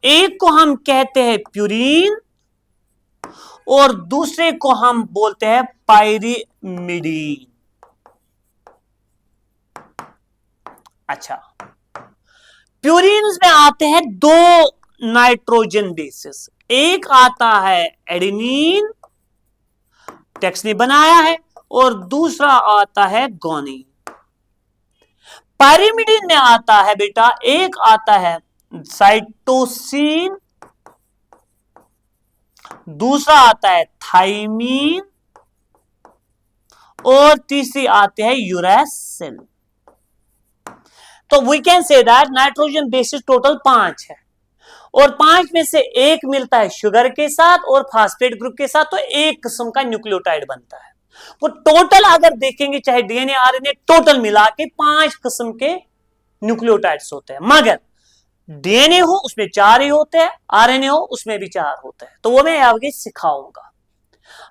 एक को हम कहते हैं प्यूरीन और दूसरे को हम बोलते हैं पायरिमिडीन। अच्छा, प्यूरीन में आते हैं दो नाइट्रोजन बेसिस, एक आता है एडेनिन, टेक्स्ट ने बनाया है, और दूसरा आता है गोनिन। पायरिमिडीन में आता है बेटा, एक आता है साइटोसिन, दूसरा आता है थाइमीन, और तीसरी आते हैं यूरेसिल। तो we can say that nitrogen bases total 5 है, और 5 में से एक मिलता है शुगर के साथ और फास्फेट ग्रुप के साथ, तो एक किस्म का न्यूक्लियोटाइड बनता है। वो टोटल अगर देखेंगे चाहे डीएनए आरएनए टोटल मिला के 5 किस्म के न्यूक्लियोटाइड्स होते हैं, मगर डीएनए हो उसमें 4 ही होते हैं, आरएनए हो उसमें भी 4 होते हैं। तो वो मैं आगे सिखाऊंगा।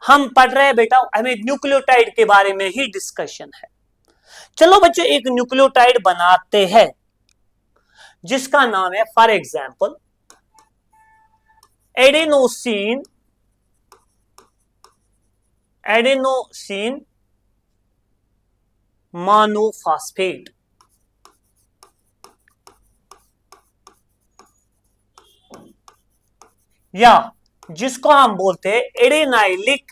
हम पढ़ रहे हैं बेटा, हमें न्यूक्लियोटाइड के बारे में ही डिस्कशन है। चलो बच्चों एक न्यूक्लियोटाइड बनाते हैं जिसका नाम है फॉर एग्जाम्पल एडेनोसिन मोनोफॉस्फेट। या जिसको हम बोलते हैं एडेनाइलिक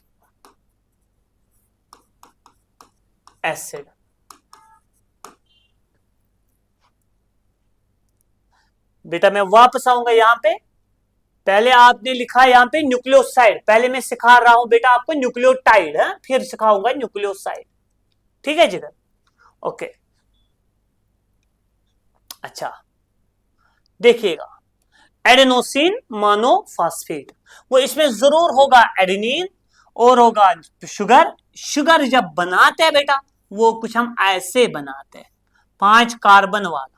एसिड। बेटा मैं वापस आऊंगा यहां पे, पहले आपने लिखा है यहां पे न्यूक्लियोसाइड, पहले मैं सिखा रहा हूं बेटा आपको न्यूक्लियोटाइड है, फिर सिखाऊंगा न्यूक्लियोसाइड। ठीक है जिधर, ओके। अच्छा देखिएगा, एडेनोसिन मोनोफॉस्फेट, वो इसमें जरूर होगा एडेनिन और होगा शुगर। शुगर जब बनाते हैं बेटा वो कुछ हम ऐसे बनाते हैं, 5 कार्बन वाला,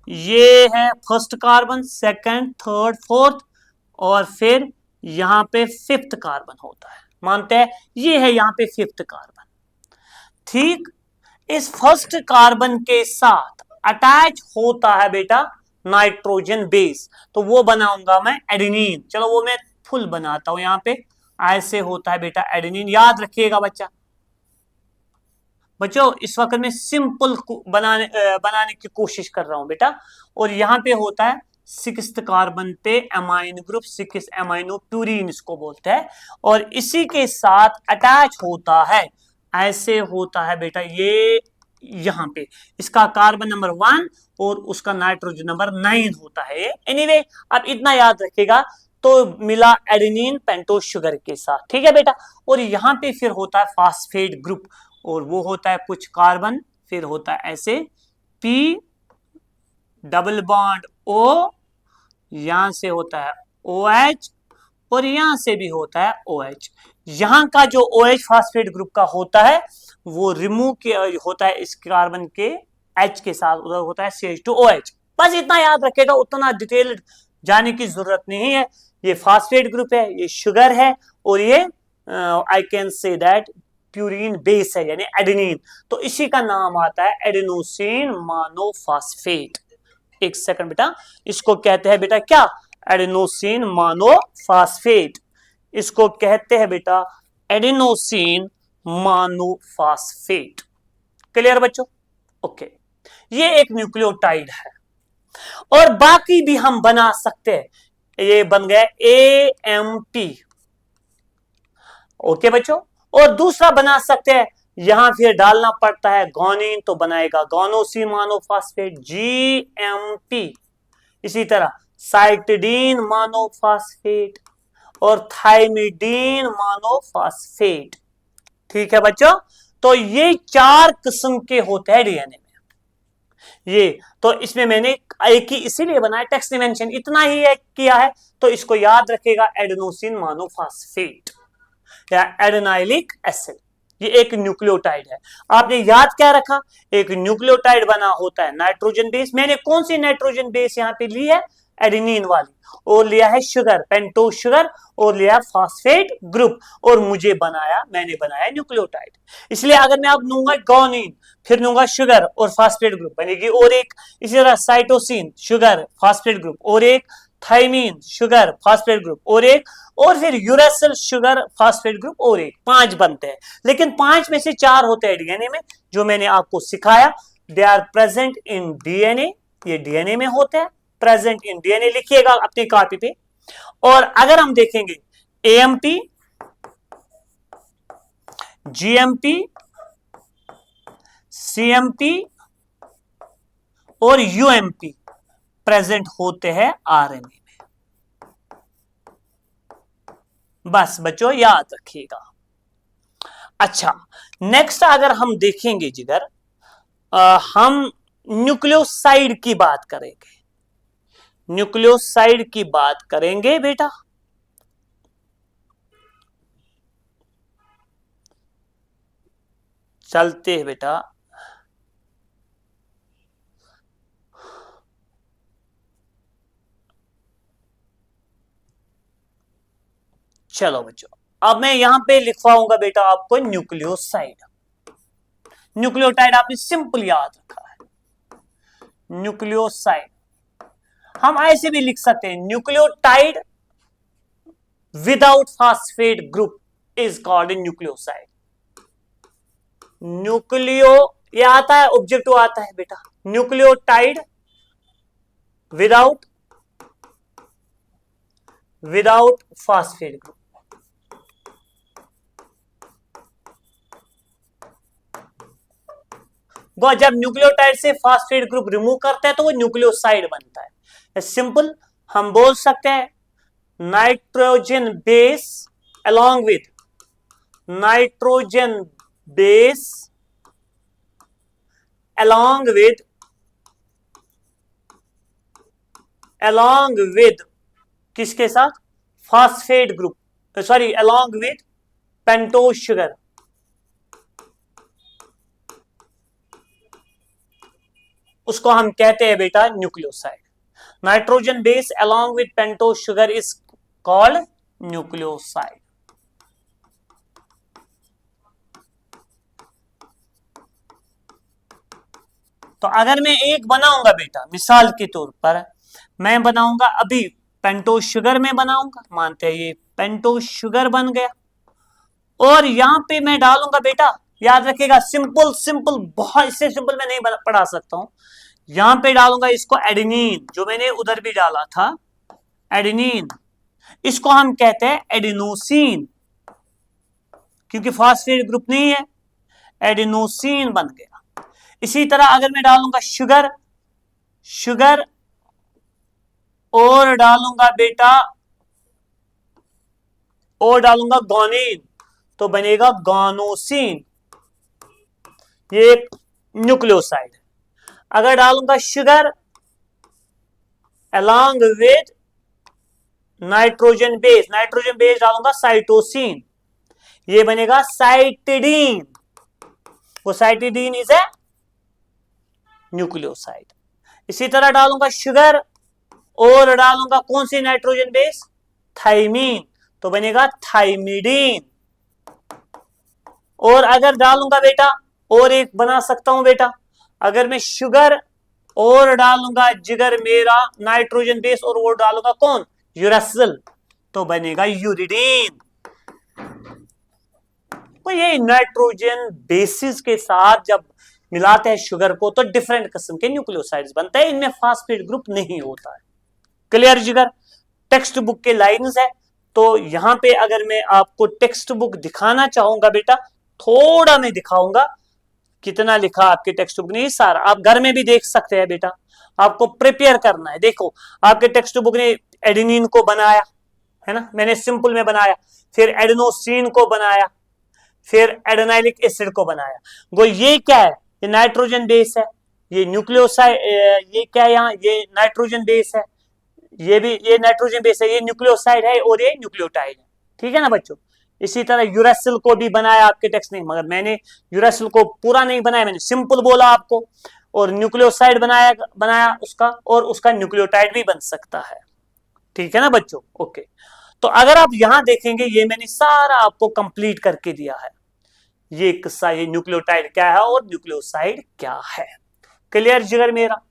ये है first carbon, second, third, fourth, और फिर यहां पे 5th कार्बन होता है, मानते हैं ये है यहां पे 5th कार्बन। ठीक, इस फर्स्ट कार्बन के साथ अटैच होता है बेटा नाइट्रोजन बेस, तो वो बनाऊंगा मैं एडेनिन। चलो वो मैं फुल बनाता हूं, यहां पे ऐसे होता है बेटा एडेनिन, याद रखिएगा बच्चा। बच्चों इस वक्त मैं सिंपल बनाने की कोशिश कर रहा हूं बेटा, और यहां पे होता है 6th कार्बन पे एमाइन ग्रुप, 6 एमाइनो प्यूरिन इसको बोलते हैं, और इसी के साथ अटैच होता है, ऐसे होता है बेटा ये यहां पे इसका कार्बन नंबर 1 और उसका नाइट्रोजन नंबर 9 होता है। एनीवे अब इतना याद रखिएगा, तो मिला एडेनिन पेंटोज शुगर के साथ, ठीक है बेटा। और यहां पे फिर होता है फास्फेट ग्रुप, और वो होता है कुछ कार्बन, फिर होता है ऐसे P डबल बॉन्ड O, यहां से होता है OH, और यहां से भी होता है OH। यहां का जो OH फास्फेट ग्रुप का होता है वो रिमूव होता है इस कार्बन के H के साथ, उधर होता है CH2OH। बस इतना याद रखेगा, उतना डिटेल जाने की जरूरत नहीं है। ये फास्फेट ग्रुप है, ये शुगर है, और ये आई can say that purine base है यानी एडेनिन, तो इसी का नाम आता है एडेनोसिन मोनोफॉस्फेट। एक सेकंड बेटा, इसको कहते हैं बेटा क्या, एडेनोसिन मोनोफॉस्फेट, इसको कहते हैं बेटा एडेनोसिन मोनोफॉस्फेट। क्लियर बच्चों, ओके। ये एक न्यूक्लियोटाइड है, और बाकी भी हम बना सकते हैं, ये बन गया AMP। ओके बच्चों, और दूसरा बना सकते हैं, यहां फिर डालना पड़ता है गोनिन, तो बनाएगा गोनोसिन मोनोफॉस्फेट GMP। इसी तरह साइटिडीन मोनोफॉस्फेट और थाइमिडीन मोनोफॉस्फेट। ठीक है बच्चों, तो ये 4 किस्म के होते हैं डीएनए में। ये तो इसमें मैंने एक ही इसीलिए बनाया, टेक्स्ट डिमेंशन इतना ही है किया है, तो इसको याद रखेगा एडेनोसिन मोनोफॉस्फेट या एडेनाइलिक एसिड। ये एक न्यूक्लियोटाइड है। आपने याद क्या रखा, एक न्यूक्लियोटाइड बना होता है नाइट्रोजन बेस। मैंने कौन सी नाइट्रोजन बेस यहां पे ली है, एडेनिन वाली, और लिया है शुगर पेंटोज शुगर, और लिया फास्फेट ग्रुप, और मैंने बनाया न्यूक्लियोटाइड। इसलिए अगर मैं अब लूंगा गोनिन, फिर लूंगा शुगर और फास्फेट ग्रुप, बनेगी और एक। इसी तरह साइटोसिन शुगर फास्फेट ग्रुप और एक, थाइमीन शुगर फास्फेट ग्रुप और एक, और फिर यूरेसिल शुगर फास्फेट ग्रुप और एक। 5 बनते हैं, लेकिन 5 में से 4 होते हैं डीएनए में, जो मैंने आपको सिखाया। They are present in DNA, ये डीएनए में होते हैं, प्रेजेंट इन डीएनए लिखिएगा अपनी कॉपी पे। और अगर हम देखेंगे AMP, GMP, CMP और UMP प्रेजेंट होते हैं आरएनए में। बस बच्चों याद रखिएगा। अच्छा, नेक्स्ट अगर हम देखेंगे जिगर, हम न्यूक्लियोसाइड की बात करेंगे, न्यूक्लियोसाइड की बात करेंगे बेटा। चलते हैं बेटा। चलो बच्चों, अब मैं यहां पे लिखवाऊंगा बेटा आपको न्यूक्लियोसाइड। न्यूक्लियोटाइड आपने सिंपल याद रखा है, न्यूक्लियोसाइड। हम ऐसे भी लिख सकते हैं, nucleotide without phosphate group is called nucleoside. Nucleo, ये आता है, ऑब्जेक्टिव आता है बेटा, न्यूक्लियोटाइड विदाउट फास्फेट ग्रुप। वो जब न्यूक्लियोटाइड से फास्फेट ग्रुप रिमूव करते हैं तो वो न्यूक्लियोसाइड बनता है। सिंपल हम बोल सकते हैं nitrogen base along with nitrogen base along with किसके साथ, phosphate group, sorry along with pentose sugar. उसको हम कहते हैं बेटा nucleoside. Nitrogen base along with pentose sugar is called nucleoside. तो अगर मैं एक बनाऊंगा बेटा, मिसाल के तौर पर मैं बनाऊंगा अभी पेंटोज शुगर में बनाऊंगा, मानते हैं ये पेंटोज शुगर बन गया, और यहां पे मैं डालूंगा बेटा, याद रखिएगा सिंपल सिंपल, बहुत इससे सिंपल मैं नहीं पढ़ा सकता हूं। यहां पे डालूंगा इसको एडेनिन, जो मैंने उधर भी डाला था एडेनिन, इसको हम कहते हैं एडिनोसिन, क्योंकि फास्फेट ग्रुप नहीं है, एडिनोसिन बन गया। इसी तरह अगर मैं डालूंगा शुगर, शुगर और डालूंगा बेटा, और डालूंगा गोनिन, तो बनेगा गोनोसिन, ये एक न्यूक्लियोसाइड है। अगर डालूंगा sugar along with nitrogen base डालूंगा साइटोसिन, ये बनेगा साइटिडीन, वो साइटिडीन इज ए न्यूक्लियोसाइड। इसी तरह डालूंगा शुगर और डालूंगा कौन सी नाइट्रोजन बेस, थाइमीन, तो बनेगा थाइमिडीन। और अगर डालूंगा बेटा, और एक बना सकता हूं बेटा, अगर मैं शुगर और डालूंगा जिगर मेरा नाइट्रोजन बेस और वो डालूंगा कौन, यूरेसिल, तो बनेगा यूरिडीन। तो ये नाइट्रोजन बेसिस के साथ जब मिलाते हैं शुगर को तो डिफरेंट किस्म के न्यूक्लियोसाइड्स बनते हैं, इनमें फास्फेट ग्रुप नहीं होता है। क्लियर जिगर? टेक्स्ट बुक के लाइंस है, तो यहां पे अगर मैं आपको टेक्स्ट बुक दिखाना चाहूंगा बेटा, थोड़ा मैं दिखाऊंगा, कितना लिखा आपके टेक्स्ट बुक ने, सारा आप घर में भी देख सकते हैं बेटा, आपको प्रिपेयर करना है। देखो आपके टेक्स्ट बुक ने एडेनिन को बनाया है ना, मैंने सिंपल में बनाया, फिर एडेनोसिन को बनाया, फिर एडेनाइलिक एसिड को बनाया। वो ये क्या है, ये नाइट्रोजन बेस है, ये न्यूक्लियोसाइड, ये क्या है यहाँ, ये नाइट्रोजन बेस है, ये भी ये नाइट्रोजन बेस है, ये न्यूक्लियोसाइड है और ये न्यूक्लियोटाइड है। ठीक है ना बच्चों? इसी तरह यूरेसिल को भी बनाया आपके टेक्स्ट ने, मगर मैंने यूरेसिल को पूरा नहीं बनाया, मैंने सिंपल बोला आपको, और न्यूक्लियोसाइड बनाया उसका, और उसका न्यूक्लियोटाइड भी बन सकता है। ठीक है ना बच्चों? ओके, तो अगर आप यहां देखेंगे, ये मैंने सारा आपको कंप्लीट करके दिया है, ये किस्सा, ये न्यूक्लियोटाइड क्या है और न्यूक्लियोसाइड क्या है। क्लियर जिगर मेरा?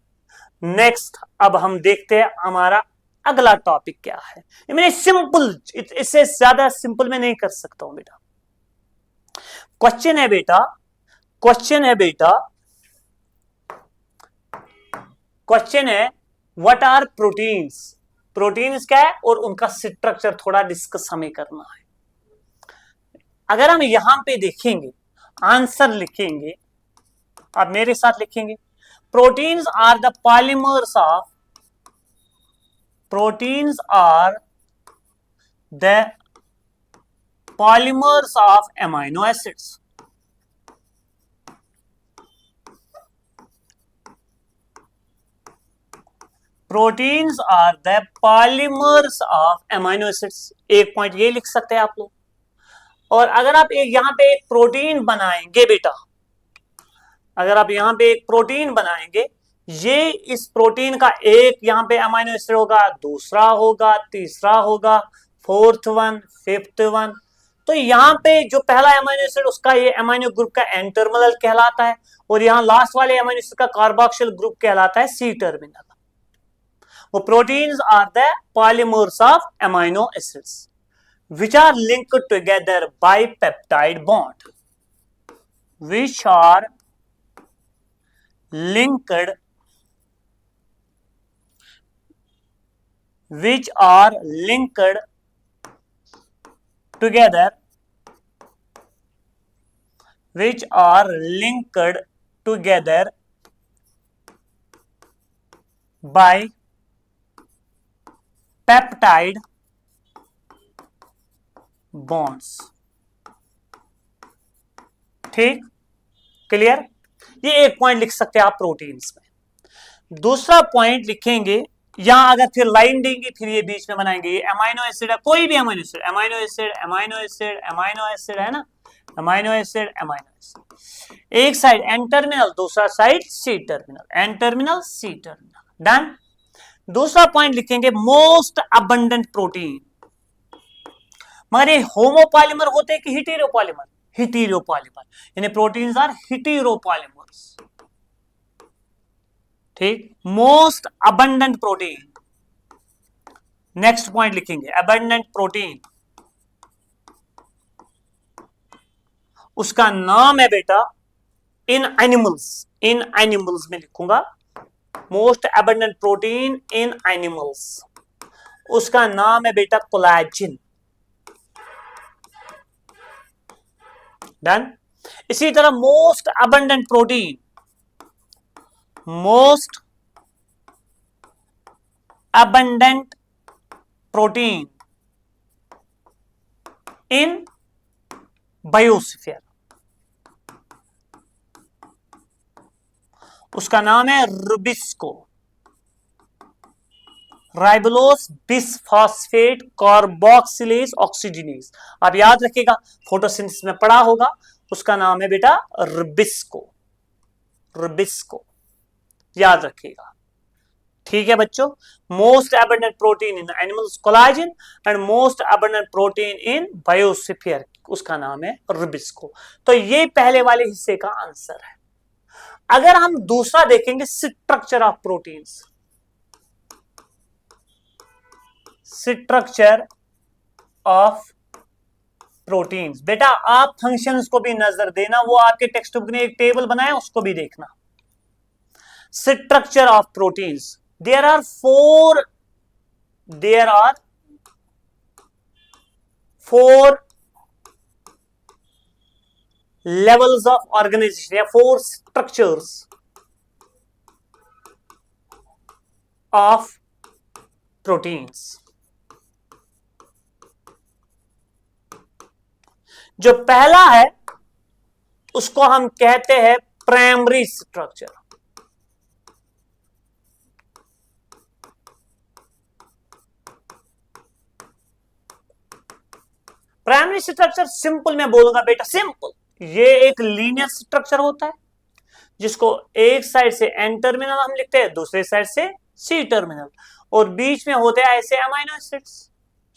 नेक्स्ट अब हम देखते हैं हमारा अगला टॉपिक क्या है। ये मैंने सिंपल, इससे ज्यादा सिंपल में नहीं कर सकता हूं बेटा। क्वेश्चन है बेटा, क्वेश्चन है व्हाट आर प्रोटीन्स। प्रोटीन्स क्या है और उनका स्ट्रक्चर थोड़ा डिस्कस हमें करना है। अगर हम यहां पे देखेंगे, आंसर लिखेंगे, आप मेरे साथ लिखेंगे, proteins are the polymers of, proteins are the polymers of amino acids. Proteins are the polymers of amino acids. एक पॉइंट ये लिख सकते हैं आप लोग। और अगर आप एक यहां पे एक प्रोटीन बनाएंगे बेटा, अगर आप यहां पे एक प्रोटीन बनाएंगे, ये इस प्रोटीन का एक यहां पे अमीनो एसिड होगा, दूसरा होगा, तीसरा होगा, फोर्थ वन, फिफ्थ वन। तो यहाँ पे जो पहला अमीनो एसिड उसका ये अमीनो ग्रुप का एन टर्मिनल कहलाता है, और यहाँ लास्ट वाले अमीनो एसिड का कार्बोक्सिल ग्रुप कहलाता है सी टर्मिनल। वो proteins are the polymers of amino acids which are linked together by peptide bond, which are linked together, which are linked together by peptide bonds. ठीक, clear? ये एक point लिख सकते हैं आप प्रोटीन्स में। दूसरा पॉइंट लिखेंगे, यहां अगर फिर लाइन देंगे, फिर ये बीच में बनाएंगे, ये अमीनो एसिड है, कोई भी amino acid, amino acid, amino acid, amino acid है ना, अमीनो एसिड, अमीनो एसिड, एक साइड एन टर्मिनल, दूसरा side C terminal, N terminal, C terminal, done. दूसरा पॉइंट लिखेंगे मोस्ट अबंडेंट प्रोटीन, मगर ये होमोपॉलीमर होते हैं कि हिटेरोपॉलीमर? हिटेरोपॉलीमर, यानी प्रोटीन्स आर हिटेरोपॉलीमर्स। ठीक, most abundant protein. Next point लिखेंगे अबंडेंट प्रोटीन, उसका नाम है बेटा इन एनिमल्स, इन एनिमल्स में लिखूंगा मोस्ट अबंडेंट प्रोटीन इन एनिमल्स, उसका नाम है बेटा कोलेजन। डन। इसी तरह most abundant protein, most abundant protein इन बायोस्फीयर, उसका नाम है Rubisco, ribulose bisphosphate carboxylase oxygenase. आप याद रखिएगा, फोटोसिंथेसिस में पढ़ा होगा, उसका नाम है बेटा रुबिस्को, रुबिस्को, याद रखिएगा। ठीक है बच्चों, most abundant protein in animals collagen and most abundant protein in biosphere, उसका नाम है रुबिस्को। तो ये पहले वाले हिस्से का आंसर है। अगर हम दूसरा देखेंगे structure of proteins, structure of proteins, बेटा आप फंक्शंस को भी नजर देना, वो आपके टेक्स्ट बुक ने एक टेबल बनाया उसको भी देखना। Structure of proteins, there are four levels of organization या 4 structures of proteins। जो पहला है उसको हम कहते हैं primary structure. Primary structure simple मैं बोलूंगा बेटा, सिंपल, ये एक लीनियर स्ट्रक्चर होता है जिसको एक साइड से एन टर्मिनल हम लिखते हैं, दूसरे साइड से सी टर्मिनल, और बीच में होते हैं ऐसे अमीनो एसिड्स।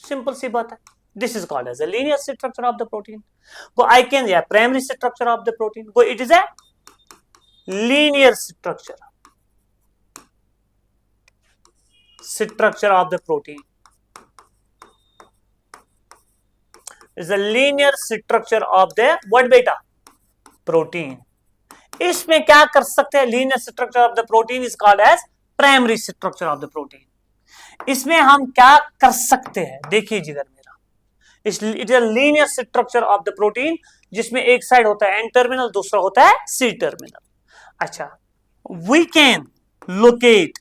सिंपल सी बात है, this is called as a linear structure of the protein. Go, I can, yeah, primary structure of the protein. Go, it is a linear structure. Structure of the protein is a linear structure of the what beta? Protein. इसमें क्या कर सकते हैं? Linear structure of the protein is called as primary structure of the protein. इसमें हम क्या कर सकते हैं? देखिए जिधर it is linear structure of the protein, जिसमें एक साइड होता है एन टर्मिनल, दूसरा होता है सी टर्मिनल। अच्छा, वी कैन लोकेट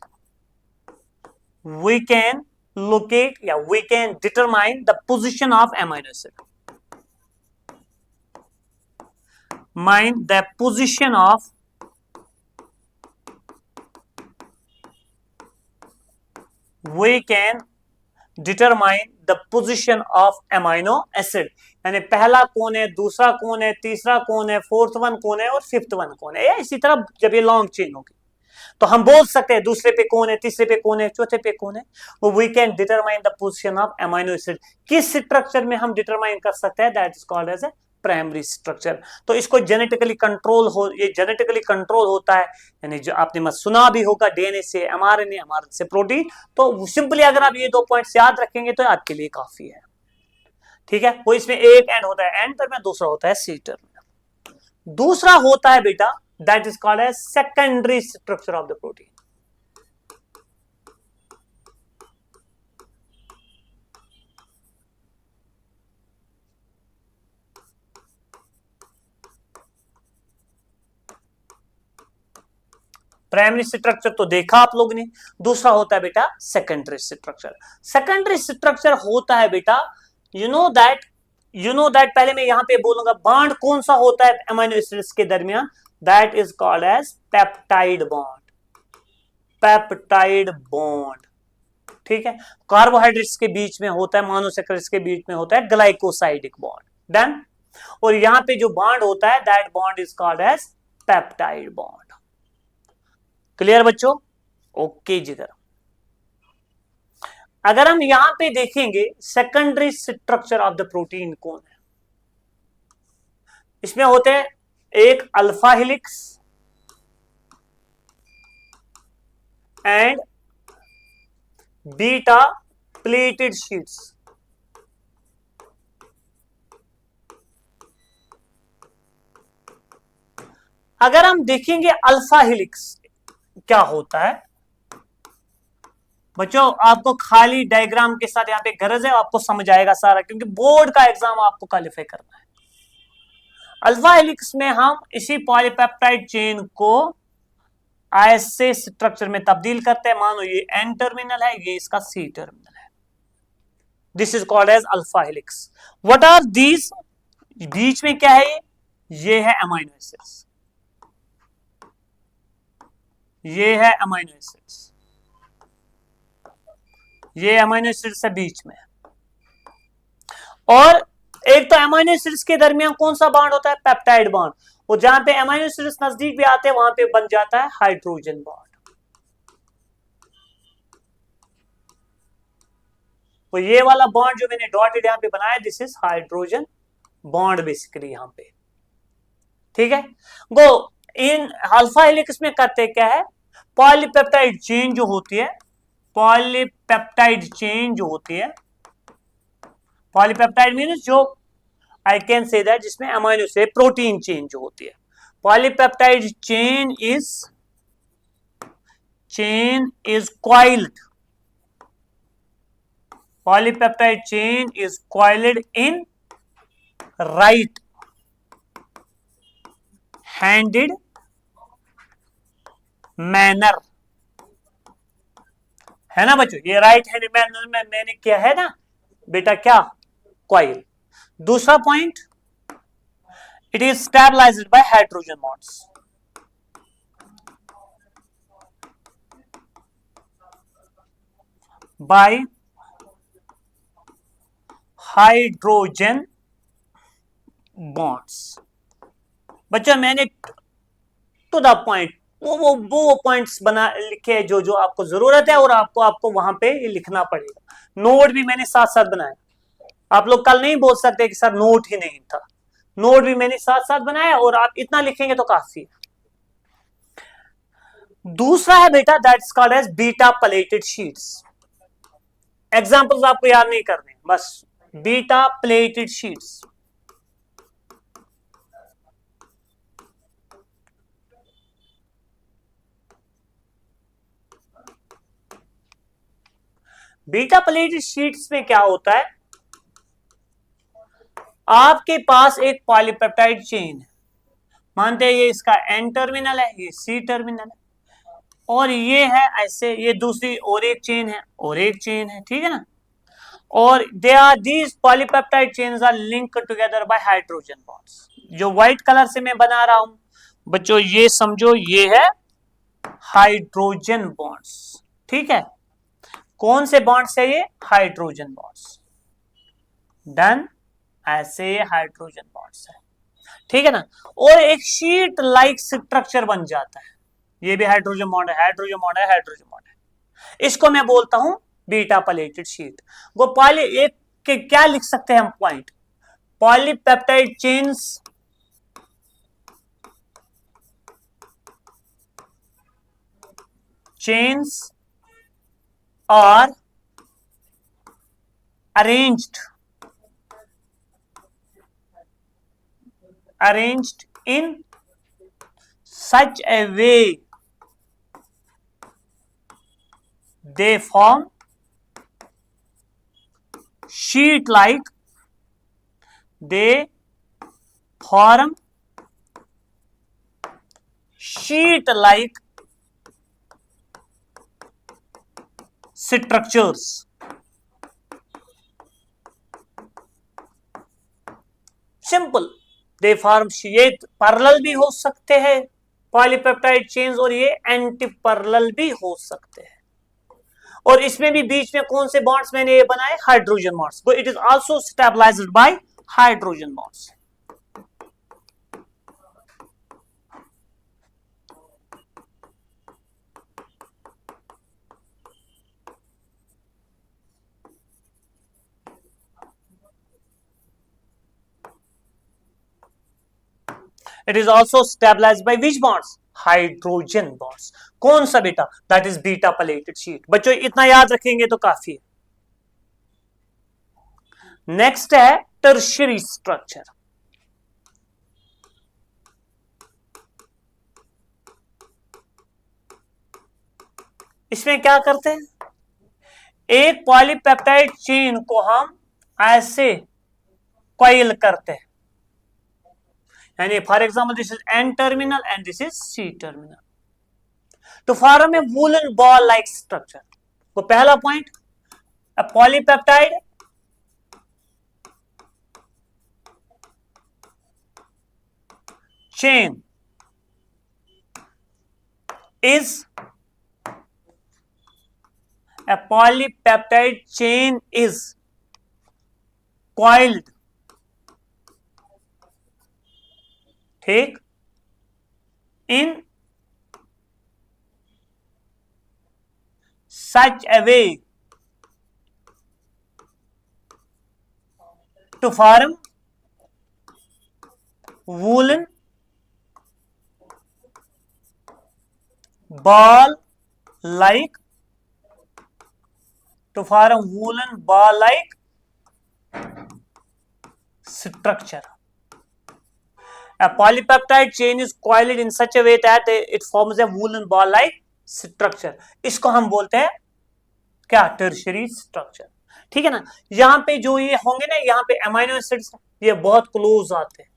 या we can determine the position of amino acid. mind the position of we can determine the position of amino acid, यानी पहला कौन है, दूसरा कौन है, तीसरा कौन है, फोर्थ वन कौन है और फिफ्थ वन कौन है। इसी तरह जब ये लॉन्ग चेन होगी तो हम बोल सकते हैं दूसरे पे कौन है, तीसरे पे कौन है, चौथे पे कौन है। वो we can determine the position of amino acid. किस स्ट्रक्चर में हम डिटरमाइन कर सकते हैं, that is called as a primary structure. तो इसको जेनेटिकली कंट्रोल हो, ये जेनेटिकली कंट्रोल होता है, यानी जो आपने मत सुना भी होगा डीएनए से एमआरएनए, एमआरएनए से प्रोटीन। तो सिंपली अगर आप ये 2 पॉइंट्स याद रखेंगे तो आपके लिए काफी है, ठीक है। वो इसमें एक एंड होता है एंड टर्मिनल, दूसरा होता है सी टर्मिनल। दूसरा होता है बेटा that is called as secondary structure of the protein. Primary structure तो देखा आप लोग ने, दूसरा होता है बेटा सेकेंडरी स्ट्रक्चर। सेकेंडरी स्ट्रक्चर होता है बेटा, यू नो दैट पहले मैं यहां पे बोलूंगा बॉन्ड कौन सा होता है अमीनो एसिड्स के दरमियान, that is called as peptide bond. Peptide bond, ठीक है। कार्बोहाइड्रेट्स के बीच में होता है, मोनोसैकराइड्स के बीच में होता है ग्लाइकोसाइडिक बॉन्ड। डन। और यहां पे जो बॉन्ड होता है that bond is called as peptide bond. Clear बच्चों? ओके जिगर। अगर हम यहां पे देखेंगे secondary structure of the protein कौन है, इसमें होते हैं एक alpha helix and beta pleated sheets. अगर हम देखेंगे अल्फा हेलिक्स क्या होता है बच्चों, आपको खाली डायग्राम के साथ यहां पे गरज है, आपको समझ आएगा सारा, क्योंकि बोर्ड का एग्जाम आपको क्वालिफाई करना है। अल्फा हेलिक्स में हम इसी पॉलीपेप्टाइड चेन को ऐसे स्ट्रक्चर में तब्दील करते हैं। मानो ये एन टर्मिनल है, ये इसका सी टर्मिनल है। This is called as alpha helix. What are these? बीच में क्या है, ये है अमीनो एसिड्स, ये है अमीनो एसिड्स, ये अमीनो एसिड्स है बीच में। और एक तो अमीनो एसिड्स के दरमियान कौन सा बॉन्ड होता है, पेप्टाइड बॉन्ड। और जहां पे अमीनो एसिड्स नजदीक भी आते हैं वहां पे बन जाता है हाइड्रोजन बॉन्ड। तो ये वाला बॉन्ड जो मैंने डॉटेड यहां पे बनाया, this is hydrogen bond basically यहां पे, ठीक है। गो इन अल्फा हेलिक्स में करते क्या है, पॉलीपेप्टाइड चेन जो होती है, पॉलीपेप्टाइड चेन जो होती है, पॉलीपेप्टाइड मीन्स जो आई कैन से दैट जिसमें अमीनो से प्रोटीन चेन जो होती है, polypeptide chain is coiled, polypeptide chain is coiled in right handed manner, है ना बच्चों। ये राइट हैंडेड मैनर में मैंने किया है ना बेटा, क्या कॉइल। दूसरा point, it is stabilized by hydrogen bonds. By hydrogen bonds. बच्चों मैंने टू द पॉइंट वो पॉइंट्स बना लिखे जो जो आपको जरूरत है, और आपको वहां पे ये लिखना पड़ेगा। नोट भी मैंने साथ साथ बनाया। आप लोग कल नहीं बोल सकते कि सर नोट ही नहीं था, नोट भी मैंने साथ साथ बनाया, और आप इतना लिखेंगे तो काफी है। दूसरा है बेटा that's called as beta pleated sheets. Examples आपको याद नहीं करने, बस beta pleated sheets. Beta pleated sheets में क्या होता है, आपके पास एक पॉलीपेप्टाइड चेन है, मानते हैं ये इसका एन टर्मिनल है, ये सी टर्मिनल है, और ये है ऐसे, ये दूसरी और एक चेन है और एक चेन है, ठीक है ना। और they are these polypeptide chains are linked together by hydrogen bonds. जो व्हाइट कलर से मैं बना रहा हूं बच्चों, ये समझो ये है हाइड्रोजन बॉन्ड्स। ठीक है, कौन से बॉन्ड्स है ये? Hydrogen bonds. डन, ऐसे हाइड्रोजन बॉन्ड्स है। ठीक है ना, और एक शीट लाइक स्ट्रक्चर बन जाता है। ये भी हाइड्रोजन बॉन्ड है, हाइड्रोजन बॉन्ड है, हाइड्रोजन बॉन्ड है। इसको मैं बोलता हूं बीटा प्लेटेड शीट। वो पॉली एक के क्या लिख सकते हैं हम point? Polypeptide chains are arranged in such a way they form sheet like structures. Simple, they form, ये पैरेलल भी हो सकते हैं पॉलीपेप्टाइड चेन्स, और ये एंटी पैरेलल भी हो सकते हैं। और इसमें भी बीच में कौन से बॉन्ड्स मैंने ये बनाए? Hydrogen bonds. It is also stabilized by hydrogen bonds. It is also stabilized by which bonds? Hydrogen bonds. कौन सा बेटा? That is beta pleated sheet. बच्चों इतना याद रखेंगे तो काफी है। नेक्स्ट है टर्शियरी स्ट्रक्चर। इसमें क्या करते हैं? एक पॉलीपेप्टाइड चेन को हम ऐसे कॉइल करते हैं, यानी for example this is N terminal and this is C terminal, तो form a woollen ball like structure. तो पहला point, a polypeptide chain is a polypeptide chain is coiled, ठीक, in such a way to form woolen ball like structure. A polypeptide chain is coiled in such a way that it forms a woolen ball like structure. इसको हम बोलते हैं क्या? Tertiary structure. ठीक है ना, यहां पे जो ये होंगे ना, यहाँ पे अमीनो एसिड्स ये बहुत क्लोज आते हैं।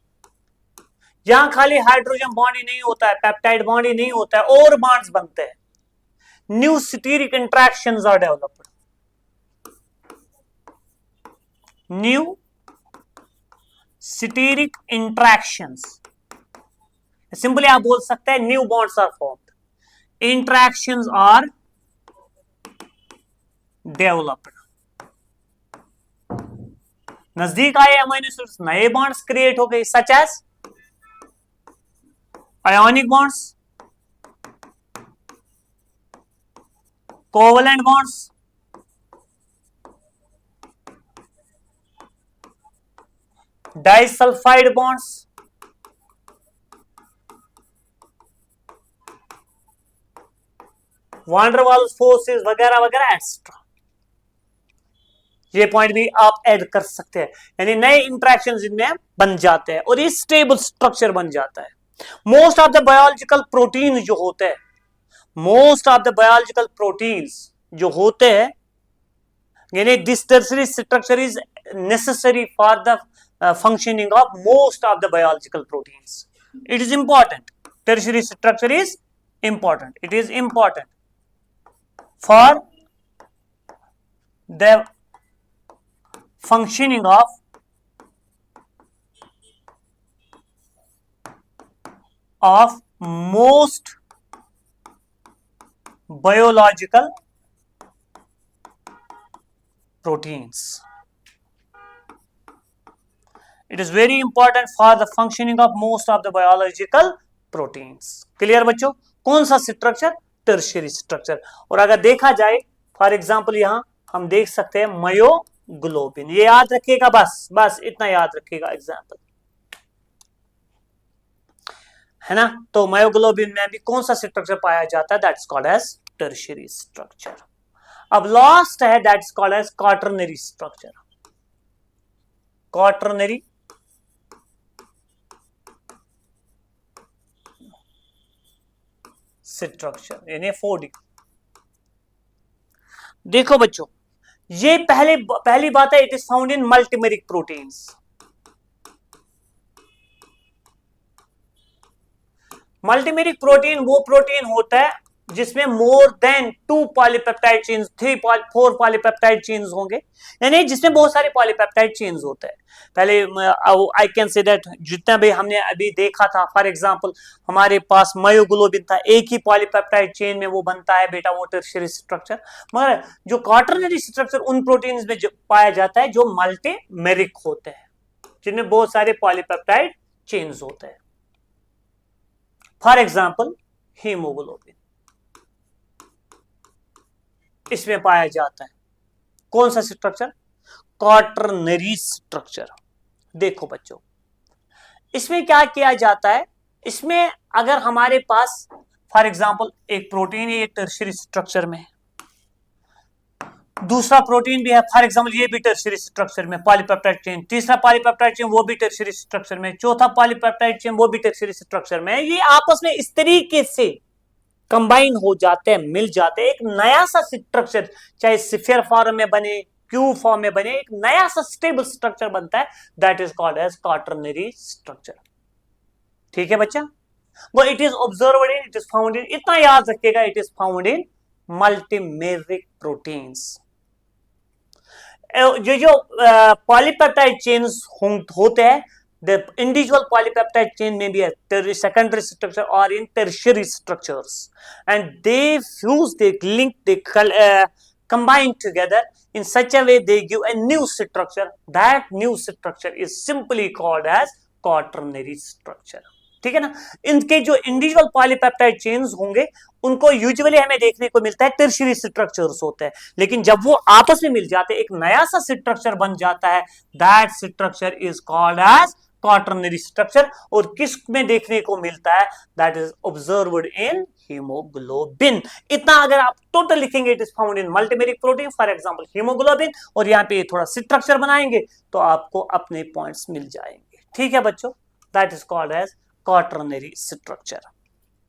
यहां खाली हाइड्रोजन बॉन्ड ही नहीं होता है, पेप्टाइड बॉन्ड ही नहीं होता है, और बॉन्ड्स बनते हैं। New steric interactions are developed. New steric interactions, simply आप बोल सकते हैं new bonds are formed, interactions are developed. नजदीक आए अमीनो एसिड्स, नए बॉन्ड्स क्रिएट हो गए, such as ionic bonds, covalent bonds, disulfide bonds, van der Waals forces वगैरह वगैरह एक्स्ट्रा। ये पॉइंट भी आप ऐड कर सकते हैं, यानी नए इंटरेक्शंस इनमें बन जाते हैं और ये स्टेबल स्ट्रक्चर बन जाता है। Most of the biological protein जो होते हैं, most of the biological proteins जो होते हैं, यानी this tertiary structure is necessary for the functioning of most of the biological proteins. It is important. Tertiary structure is important. It is important for the functioning of of most biological proteins. It is very important for the functioning of most of the biological proteins. Clear बच्चों? कौन सा structure? Tertiary structure. और अगर देखा जाए for example यहां हम देख सकते हैं मायोग्लोबिन. ये याद रखिएगा, बस बस इतना याद रखिएगा एग्जांपल, है ना. तो मायोग्लोबिन में भी कौन सा स्ट्रक्चर पाया जाता है? That's called as tertiary structure. अब लास्ट है that's called as quaternary structure. Quaternary structure यानी 4D. देखो बच्चों, ये पहली बात है, it is found in multimeric proteins. Multimeric protein वो प्रोटीन होता है जिसमें more than 2 polypeptide chains, 3 4 polypeptide chains होंगे, यानी जिसमें बहुत सारे पॉलीपेप्टाइड चेन्स होते हैं. पहले आई कैन से दैट जितना भी हमने अभी देखा था, फॉर एग्जांपल हमारे पास मायोग्लोबिन था, एक ही पॉलीपेप्टाइड चेन में वो बनता है बेटा, वो टर्शियरी स्ट्रक्चर. मगर जो क्वाटरनरी स्ट्रक्चर उन प्रोटीन्स में पाया जाता है जो मल्टीमेरिक होते हैं, जिनमें बहुत सारे पॉलीपेप्टाइड चेन्स होते हैं. फॉर एग्जाम्पल हीमोग्लोबिन इसमें पाया जाता है. कौन सा स्ट्रक्चर? Quaternary structure. देखो बच्चों, इसमें क्या किया जाता है, इसमें अगर हमारे पास फॉर एग्जांपल एक प्रोटीन है, ये टर्शियरी स्ट्रक्चर में है, दूसरा प्रोटीन भी है फॉर एग्जांपल ये भी टर्शियरी स्ट्रक्चर में, पॉलीपेप्टाइड चेन, तीसरा पॉलीपेप्टाइड चेन वो भी टर्शियरी स्ट्रक्चर में, चौथा पॉलीपेप्टाइड चेन वो भी टर्शियरी स्ट्रक्चर में. ये आपस में इस तरीके से कंबाइन हो जाते हैं, मिल जाते हैं, एक नया सा स्ट्रक्चर, चाहे स्फीयर फॉर्म में बने, क्यूब फॉर्म में बने, एक नया सा स्टेबल स्ट्रक्चर बनता है. That is called as quaternary structure. ठीक है बच्चा? वो it is observed in, it is found in, इतना याद रखिएगा, it is found in multimeric proteins. जो पॉलीपेप्टाइड चेन्स होते हैं, the individual polypeptide chain may be a secondary structure or in tertiary structures, and they fuse, they link, they combine together in such a way they give a new structure. That new structure is simply called as quaternary structure. ठीक है ना? इनके जो individual polypeptide chains होंगे उनको usually हमें देखने को मिलता है टर्शियरी स्ट्रक्चर्स होते हैं, लेकिन जब वो आपस में मिल जाते हैं एक नया सा स्ट्रक्चर बन जाता है. That structure is called as quaternary structure. और किस में देखने को मिलता है? That is observed in haemoglobin. इतना अगर आप टोटल लिखेंगे, it is found in multimeric protein, for example haemoglobin, और यहाँ पे थोड़ा स्ट्रक्चर बनाएंगे तो आपको अपने पॉइंट्स मिल जाएंगे. ठीक है बच्चों? That is called as quaternary structure.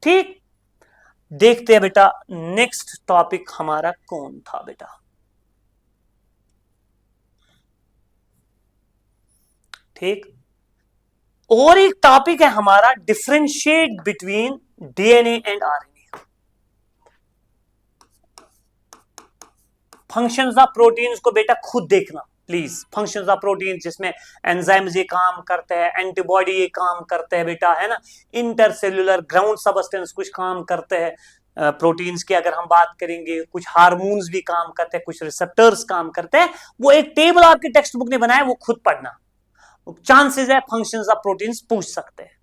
ठीक, देखते हैं बेटा नेक्स्ट टॉपिक हमारा कौन था बेटा. ठीक, और एक टॉपिक है हमारा differentiate between DNA and RNA. Functions of proteins को बेटा खुद देखना प्लीज. फंक्शंस ऑफ प्रोटीन जिसमें एंजाइम्स ये काम करते हैं, एंटीबॉडी ये काम करते हैं बेटा, है ना, इंटरसेल्यूलर ग्राउंड सबस्टेंस कुछ काम करते हैं. प्रोटीन्स की अगर हम बात करेंगे, कुछ हार्मोन्स भी काम करते हैं, कुछ रिसेप्टर्स काम करते हैं. वो एक टेबल आपकी टेक्स्ट बुक ने बनाया, वो खुद पढ़ना. चांसेस है फंक्शंस ऑफ प्रोटीन्स पूछ सकते हैं.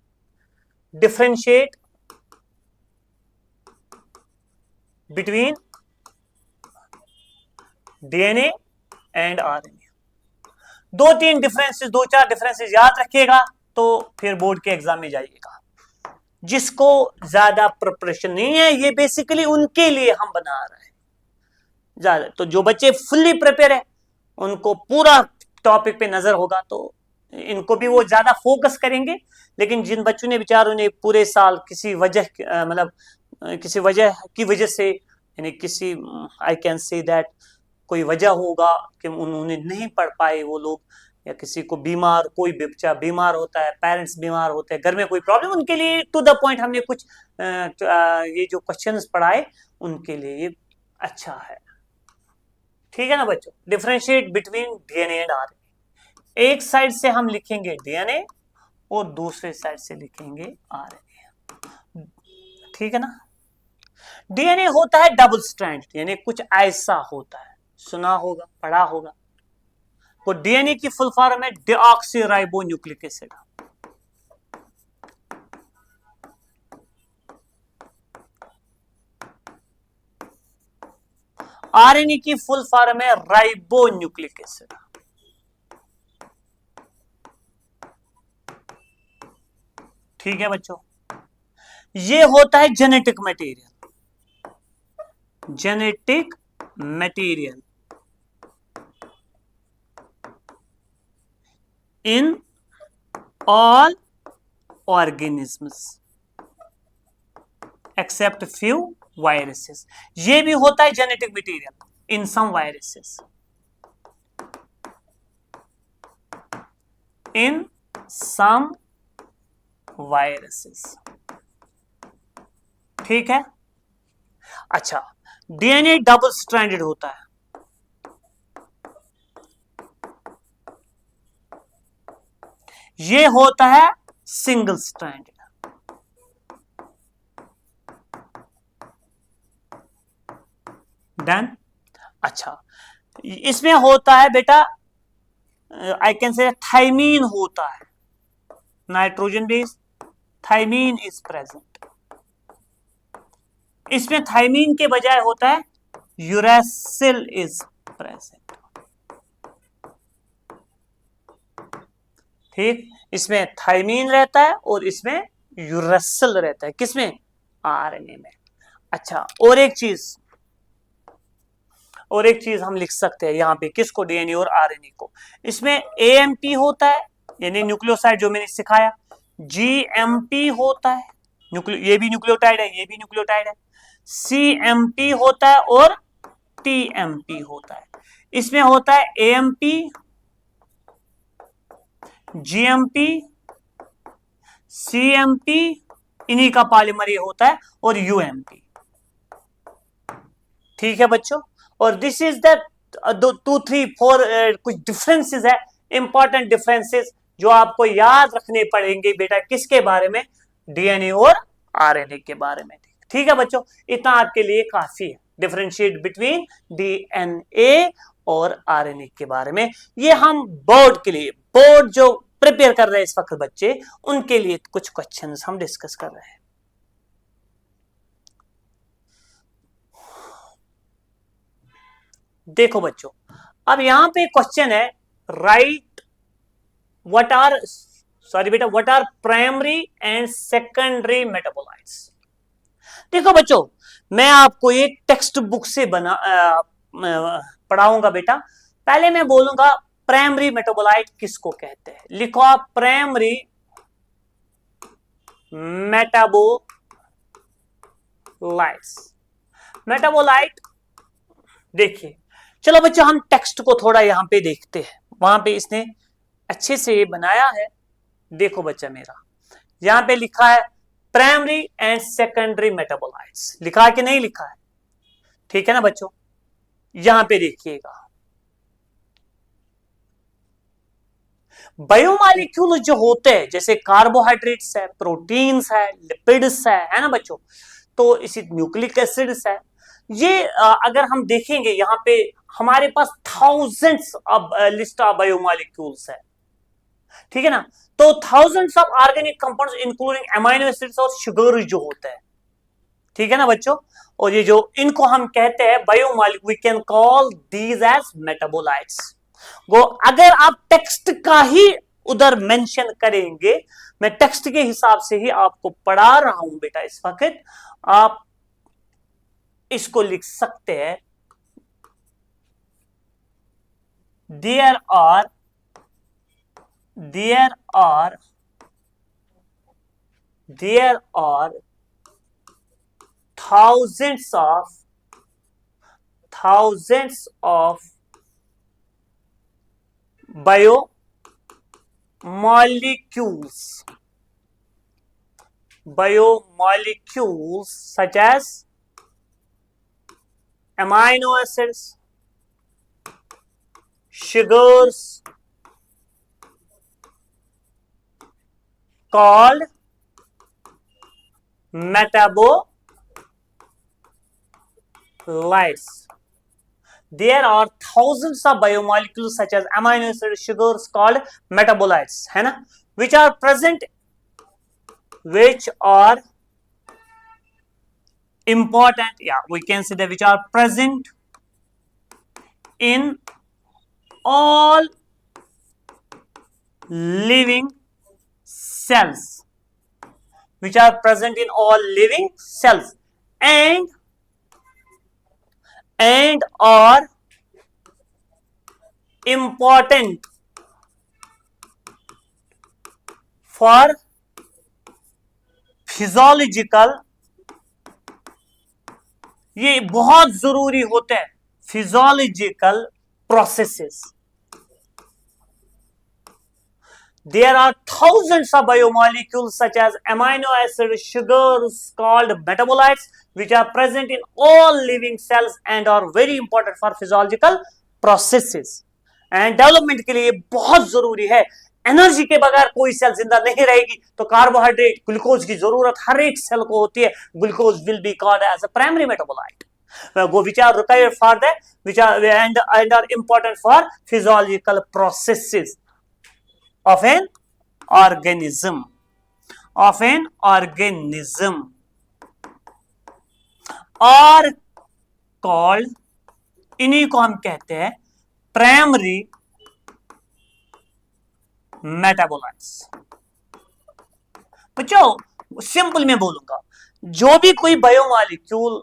Differentiate between DNA and RNA. 2-3 differences, 2-4 differences याद रखिएगा तो फिर बोर्ड के एग्जाम में जाइएगा. जिसको ज्यादा प्रिपरेशन नहीं है, ये बेसिकली उनके लिए हम बना रहे हैं ज्यादा. तो जो बच्चे फुल्ली प्रिपेयर है उनको पूरा टॉपिक पे नजर होगा, तो इनको भी वो ज्यादा फोकस करेंगे. लेकिन जिन बच्चों ने बेचारों ने पूरे साल किसी वजह मतलब किसी वजह की वजह से, यानी किसी आई कैन से दैट कोई वजह होगा कि उन्होंने नहीं पढ़ पाए वो लोग, या किसी को बीमार, कोई बच्चा बीमार होता है, पेरेंट्स बीमार होते हैं, घर में कोई प्रॉब्लम, उनके लिए टू द पॉइंट हमने कुछ ये जो क्वेश्चंस पढ़ाए उनके लिए ये अच्छा है. ठीक है ना बच्चों? Differentiate between DNA and RNA. एक साइड से हम लिखेंगे डीएनए और दूसरे साइड से लिखेंगे आरएनए. ठीक है ना। डीएनए होता है डबल स्ट्रैंड, यानी कुछ ऐसा होता है, सुना होगा, पढ़ा होगा। वो डीएनए की फुल फॉर्म है डीऑक्सीराइबो न्यूक्लिक एसिड। आरएनए की फुल फॉर्म है राइबो न्यूक्लिक एसिड। ठीक है बच्चों, ये होता है genetic material. Genetic material in all organisms except few viruses. ये भी होता है genetic material in some viruses, in some viruses. ठीक है। अच्छा, डीएनए डबल स्ट्रैंडेड होता है, ये होता है सिंगल स्ट्रैंडेड। डन। अच्छा, इसमें होता है बेटा, आई कैन से थाइमीन होता है, nitrogen base thymine is present. इसमें थाइमीन के बजाय होता है यूरेसिल इज प्रेजेंट। ठीक, इसमें थाइमीन रहता है और इसमें यूरेसिल रहता है, किसमें, आरएनए में। अच्छा, और एक चीज हम लिख सकते हैं यहां पे, किसको, डीएनए और आरएनए को। इसमें एएमपी होता है, यानी न्यूक्लियोसाइड, जो मैंने सिखाया। जीएमपी होता है, ये भी न्यूक्लियोटाइड है, ये भी न्यूक्लियोटाइड है। सीएमपी होता है और टीएमपी होता है। इसमें होता है एएमपी, जीएमपी, सीएमपी, इन्हीं का पॉलीमर ये होता है, और यूएमपी। ठीक है बच्चों, और दिस इज द 2 3 4 कुछ डिफरेंसेस है, इंपॉर्टेंट डिफरेंसेस, जो आपको याद रखने पड़ेंगे बेटा, किसके बारे में, डीएनए और आरएनए के बारे में। ठीक है बच्चों, इतना आपके लिए काफी है, डिफरेंशिएट बिटवीन डीएनए और आरएनए के बारे में। ये हम बोर्ड के लिए, बोर्ड जो प्रिपेयर कर रहे हैं इस वक्त बच्चे, उनके लिए कुछ क्वेश्चंस हम डिस्कस कर रहे हैं। देखो बच्चों, अब यहां पे क्वेश्चन है, राइट व्हाट आर, सॉरी बेटा, what are primary and secondary metabolites. देखो बच्चों, मैं आपको एक टेक्स्ट बुक से पढ़ाऊंगा बेटा। पहले मैं बोलूंगा प्राइमरी मेटाबोलाइट किसको कहते हैं, लिखो आप, प्राइमरी मेटाबोलाइट्स। मेटाबोलाइट, देखिए, चलो बच्चों हम टेक्स्ट को थोड़ा यहां पे देखते हैं, वहां पे इसने अच्छे से ये बनाया है। देखो बच्चा मेरा, यहां पे लिखा है प्राइमरी एंड सेकेंडरी मेटाबोलाइट्स, लिखा है कि नहीं लिखा है, ठीक है ना बच्चों। यहां पे देखिएगा, बायोमॉलिक्यूल जो होते हैं, जैसे कार्बोहाइड्रेट्स है, प्रोटीन्स है, लिपिड्स है ना बच्चों, तो इसी न्यूक्लिक एसिड्स है। ये अगर हम देखेंगे यहां पे, हमारे पास thousands of list of biomolecules है, ठीक है ना। तो thousands of organic compounds including amino acids और शुगर जो होते हैं, ठीक है ना बच्चों। और ये जो इनको हम कहते हैं biomolecule, we can call these as metabolites. वो अगर आप टेक्स्ट का ही उधर मेंशन करेंगे, मैं टेक्स्ट के हिसाब से ही आपको पढ़ा रहा हूं बेटा इस वक्त, आप इसको लिख सकते हैं, there are there are thousands of biomolecules such as amino acids, sugars, called metabolites. There are thousands of biomolecules such as amino acid sugars called metabolites, है ना, which are important, we can say that which are present in all living cells, which are present in all living cells and are important for physiological, ये बहुत जरूरी होते हैं physiological processes. There are thousands of biomolecules such as amino acid sugars called metabolites which are present in all living cells and are very important for physiological processes. And development के लिए बहुत जरूरी है. एनर्जी के बगैर कोई cell जिंदा नहीं रहेगी, तो कार्बोहाइड्रेट ग्लूकोज की जरूरत हर एक सेल को होती है. Glucose will be called as a primary metabolite which are required for that, which are and are important for physiological processes of an organism, are called, इन्हीं को हम कहते हैं प्राइमरी मेटाबोलाइट्स. बच्चों सिंपल में बोलूंगा, जो भी कोई बायोमॉलिक्यूल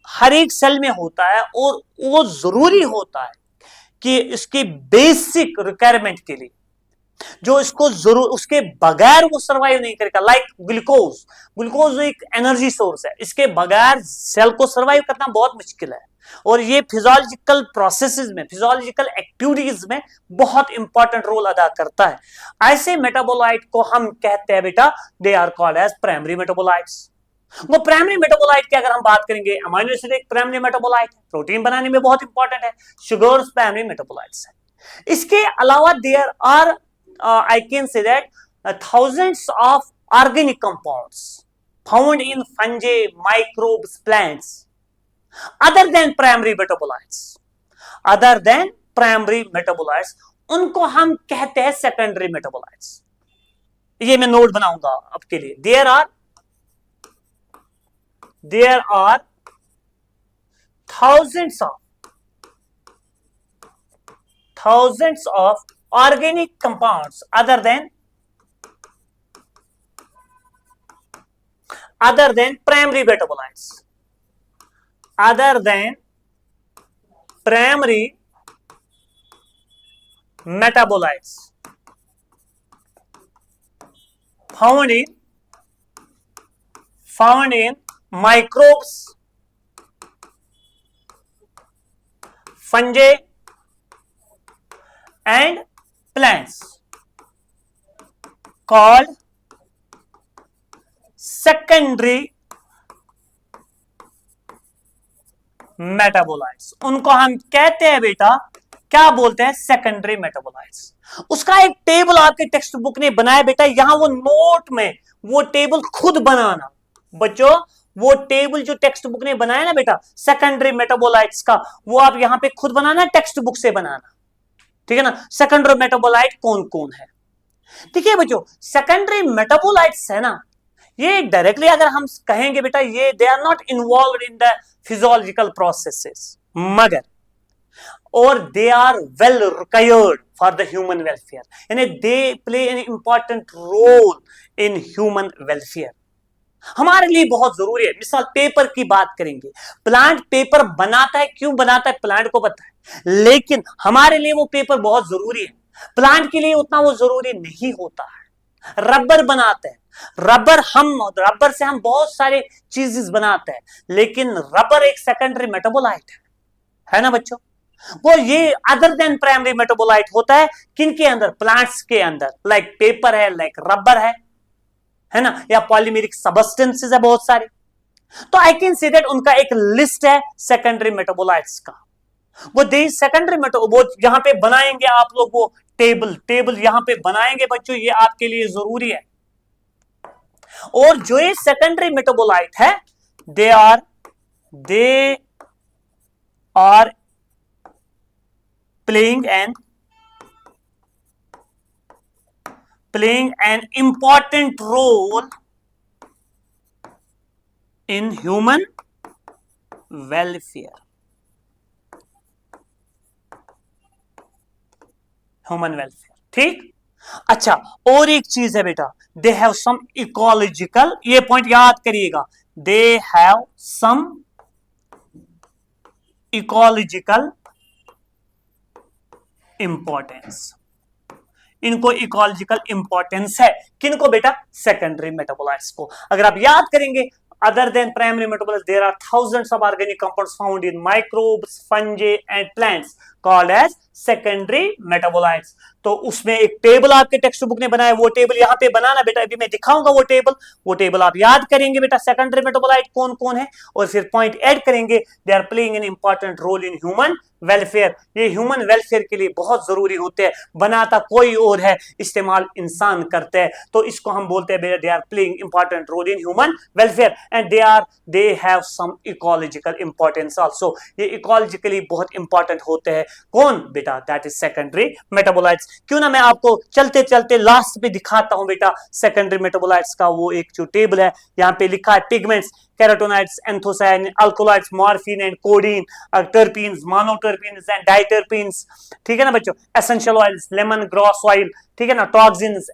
हर एक सेल में होता है और वो जरूरी होता है कि इसके बेसिक रिक्वायरमेंट के लिए जो इसको जरूर, उसके बगैर वो सरवाइव नहीं करेगा. लाइक ग्लूकोज एक एनर्जी सोर्स है, इसके बगैर सेल को सरवाइव करना बहुत मुश्किल है. और ये फिजियोलॉजिकल प्रोसेसेस में, फिजियोलॉजिकल एक्टिविटीज में बहुत इंपॉर्टेंट रोल अदा करता है. ऐसे मेटाबोलाइट को हम कहते हैं बेटा, they are called as primary metabolites. वो प्राइमरी मेटाबोलाइट की अगर हम बात करेंगे, अमीनो एसिड एक प्राइमरी मेटाबोलाइट है, प्रोटीन बनाने में बहुत इंपॉर्टेंट है. शुगर्स प्राइमरी मेटाबोलाइट्स है. इसके अलावा there are I can say that thousands of organic compounds found in fungi, microbes, plants other than primary metabolites, उनको हम कहते हैं secondary metabolites. ये मैं नोट बनाऊंगा आपके लिए. there are thousands of organic compounds other than primary metabolites, found in microbes, fungi and plants, called secondary metabolites. उनको हम कहते हैं बेटा, क्या बोलते हैं, सेकेंडरी मेटाबोलाइट्स. उसका एक टेबल आपके टेक्स्ट बुक ने बनाया बेटा, यहां वो नोट में वो टेबल खुद बनाना. बच्चों वो टेबल जो टेक्स्ट बुक ने बनाया ना बेटा सेकेंडरी मेटाबोलाइट्स का, वो आप यहां पे खुद बनाना, टेक्स्ट बुक से बनाना. ठीक है ना. सेकेंडरी मेटाबोलाइट कौन कौन है. ठीक है बच्चों, सेकेंडरी मेटाबोलाइट्स है ना, ये डायरेक्टली अगर हम कहेंगे बेटा, ये they are not involve in the physiological processes, मगर और they are well required for the human welfare, यानी they play an important role in human welfare. हमारे लिए बहुत जरूरी है. मिसाल पेपर की बात करेंगे, प्लांट पेपर बनाता है, क्यों बनाता है प्लांट को पता है, लेकिन हमारे लिए वो पेपर बहुत जरूरी है. प्लांट के लिए उतना वो जरूरी नहीं होता है. रबर बनाते हैं, रबर से हम बहुत सारे चीजेस बनाते हैं, लेकिन रबर एक सेकेंडरी मेटाबोलाइट है ना बच्चों. वो ये अदर देन प्राइमरी मेटाबोलाइट होता है किनके अंदर, प्लांट्स के अंदर. लाइक पेपर है, लाइक रबर है ना, या पॉलीमेरिक सबस्टेंसेस है बहुत सारे. तो आई कैन से दैट उनका एक लिस्ट है सेकेंडरी मेटाबोलाइट्स का. वो दे सेकेंडरी वो यहां पे बनाएंगे आप लोग, वो टेबल यहां पे बनाएंगे बच्चों, ये आपके लिए जरूरी है. और जो ये सेकेंडरी मेटाबोलाइट है, they are playing an important role in human welfare. ठीक। अच्छा, और एक चीज है बेटा, दे हैव सम इकोलॉजिकल, ये पॉइंट याद करिएगा, they have some ecological importance. इनको इकोलॉजिकल इंपॉर्टेंस है, किनको बेटा? सेकेंडरी मेटाबोलाइट्स को। अगर आप याद करेंगे, other than primary metabolites there are thousands of organic compounds found in microbes, fungi and plants called as secondary metabolites। तो उसमें एक टेबल आपके टेक्स्ट बुक ने बनाया, वो टेबल यहां पे बनाना बेटा, अभी मैं दिखाऊंगा वो टेबल आप याद करेंगे बेटा, सेकेंडरी मेटाबोलाइट कौन कौन है, और फिर पॉइंट ऐड करेंगे, they are playing an important role in human welfare. ये ह्यूमन वेलफेयर के लिए बहुत जरूरी होते हैं, बनाता कोई और है, इस्तेमाल इंसान करते हैं, तो इसको हम बोलते हैं they are playing important role in human welfare and they have some ecological importance also. ये इकोलॉजिकली बहुत इंपॉर्टेंट होते हैं, कौन बेटा? That is secondary metabolites. क्यों ना मैं आपको चलते चलते लास्ट पे दिखाता हूं बेटा, सेकेंडरी मेटाबोलाइट्स का वो एक जो टेबल है, यहां पे लिखा है pigments, carotenoids, anthocyanin, alkaloids, morphine and codeine, terpenes, monoterpenes and diterpenes. ठीक है ना बच्चों? Essential oils, lemon grass oil, ठीक है ना? टॉक्सिन्स,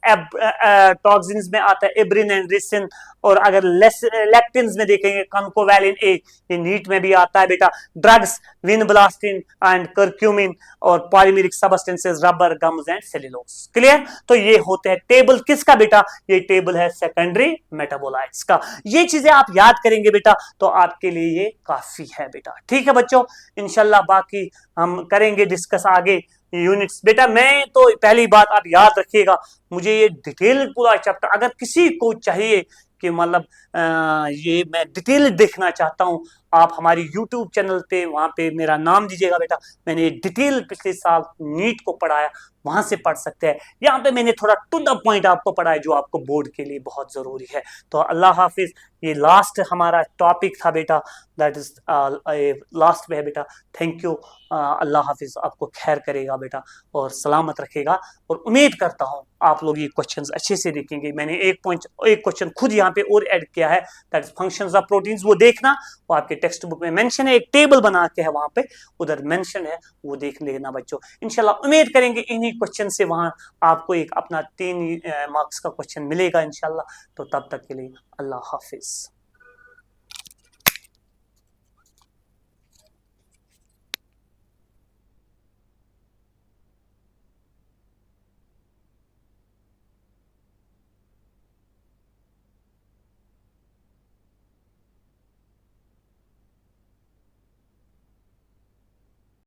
टॉक्सिन्स में आता है एब्रिन एंड रिसिन, और अगर लेक्टिन्स में देखेंगे कॉन्कोवैलिन ए, ये नीट में भी आता है बेटा। ड्रग्स, विनब्लास्टिन एंड कर्क्यूमिन, और polymeric substances, rubber, gums and cellulose. Clear? तो ये होते हैं टेबल किसका बेटा? ये टेबल है सेकेंडरी मेटाबोलाइट्स का। ये चीजें आप याद करेंगे बेटा, तो आपके लिए ये काफी है बेटा। ठीक है बच्चों, इंशाल्लाह बाकी हम करेंगे डिस्कस आगे यूनिट्स। बेटा मैं तो पहली बात आप याद रखिएगा, मुझे ये डिटेल पूरा चैप्टर, अगर किसी को चाहिए कि मतलब ये मैं डिटेल देखना चाहता हूं, आप हमारी YouTube चैनल पे, वहां पे मेरा नाम दीजिएगा बेटा, मैंने डिटेल पिछले साल नीट को पढ़ाया, वहां से पढ़ सकते हैं। यहाँ पे मैंने थोड़ा टू द पॉइंट आपको पढ़ाया, जो आपको बोर्ड के लिए बहुत जरूरी है। तो अल्लाह हाफिज, ये लास्ट हमारा टॉपिक था बेटा, दैट इज लास्ट में है बेटा। थैंक यू, अल्लाह हाफिज, आपको खैर करेगा बेटा और सलामत रखेगा, और उम्मीद करता हूं आप लोग ये क्वेश्चंस अच्छे से देखेंगे। मैंने एक क्वेश्चन खुद यहाँ पे और ऐड किया है, that is functions of proteins, वो देखना, वो आपके टेक्स्ट बुक में मेंशन है, एक टेबल बना के है वहां पे, उधर मेंशन है, वो देख लेना बच्चों। इंशाल्लाह उम्मीद करेंगे इन्हीं क्वेश्चन से वहां आपको एक अपना 3 मार्क्स का क्वेश्चन मिलेगा इंशाल्लाह। तो तब तक के लिए अल्लाह हाफिज।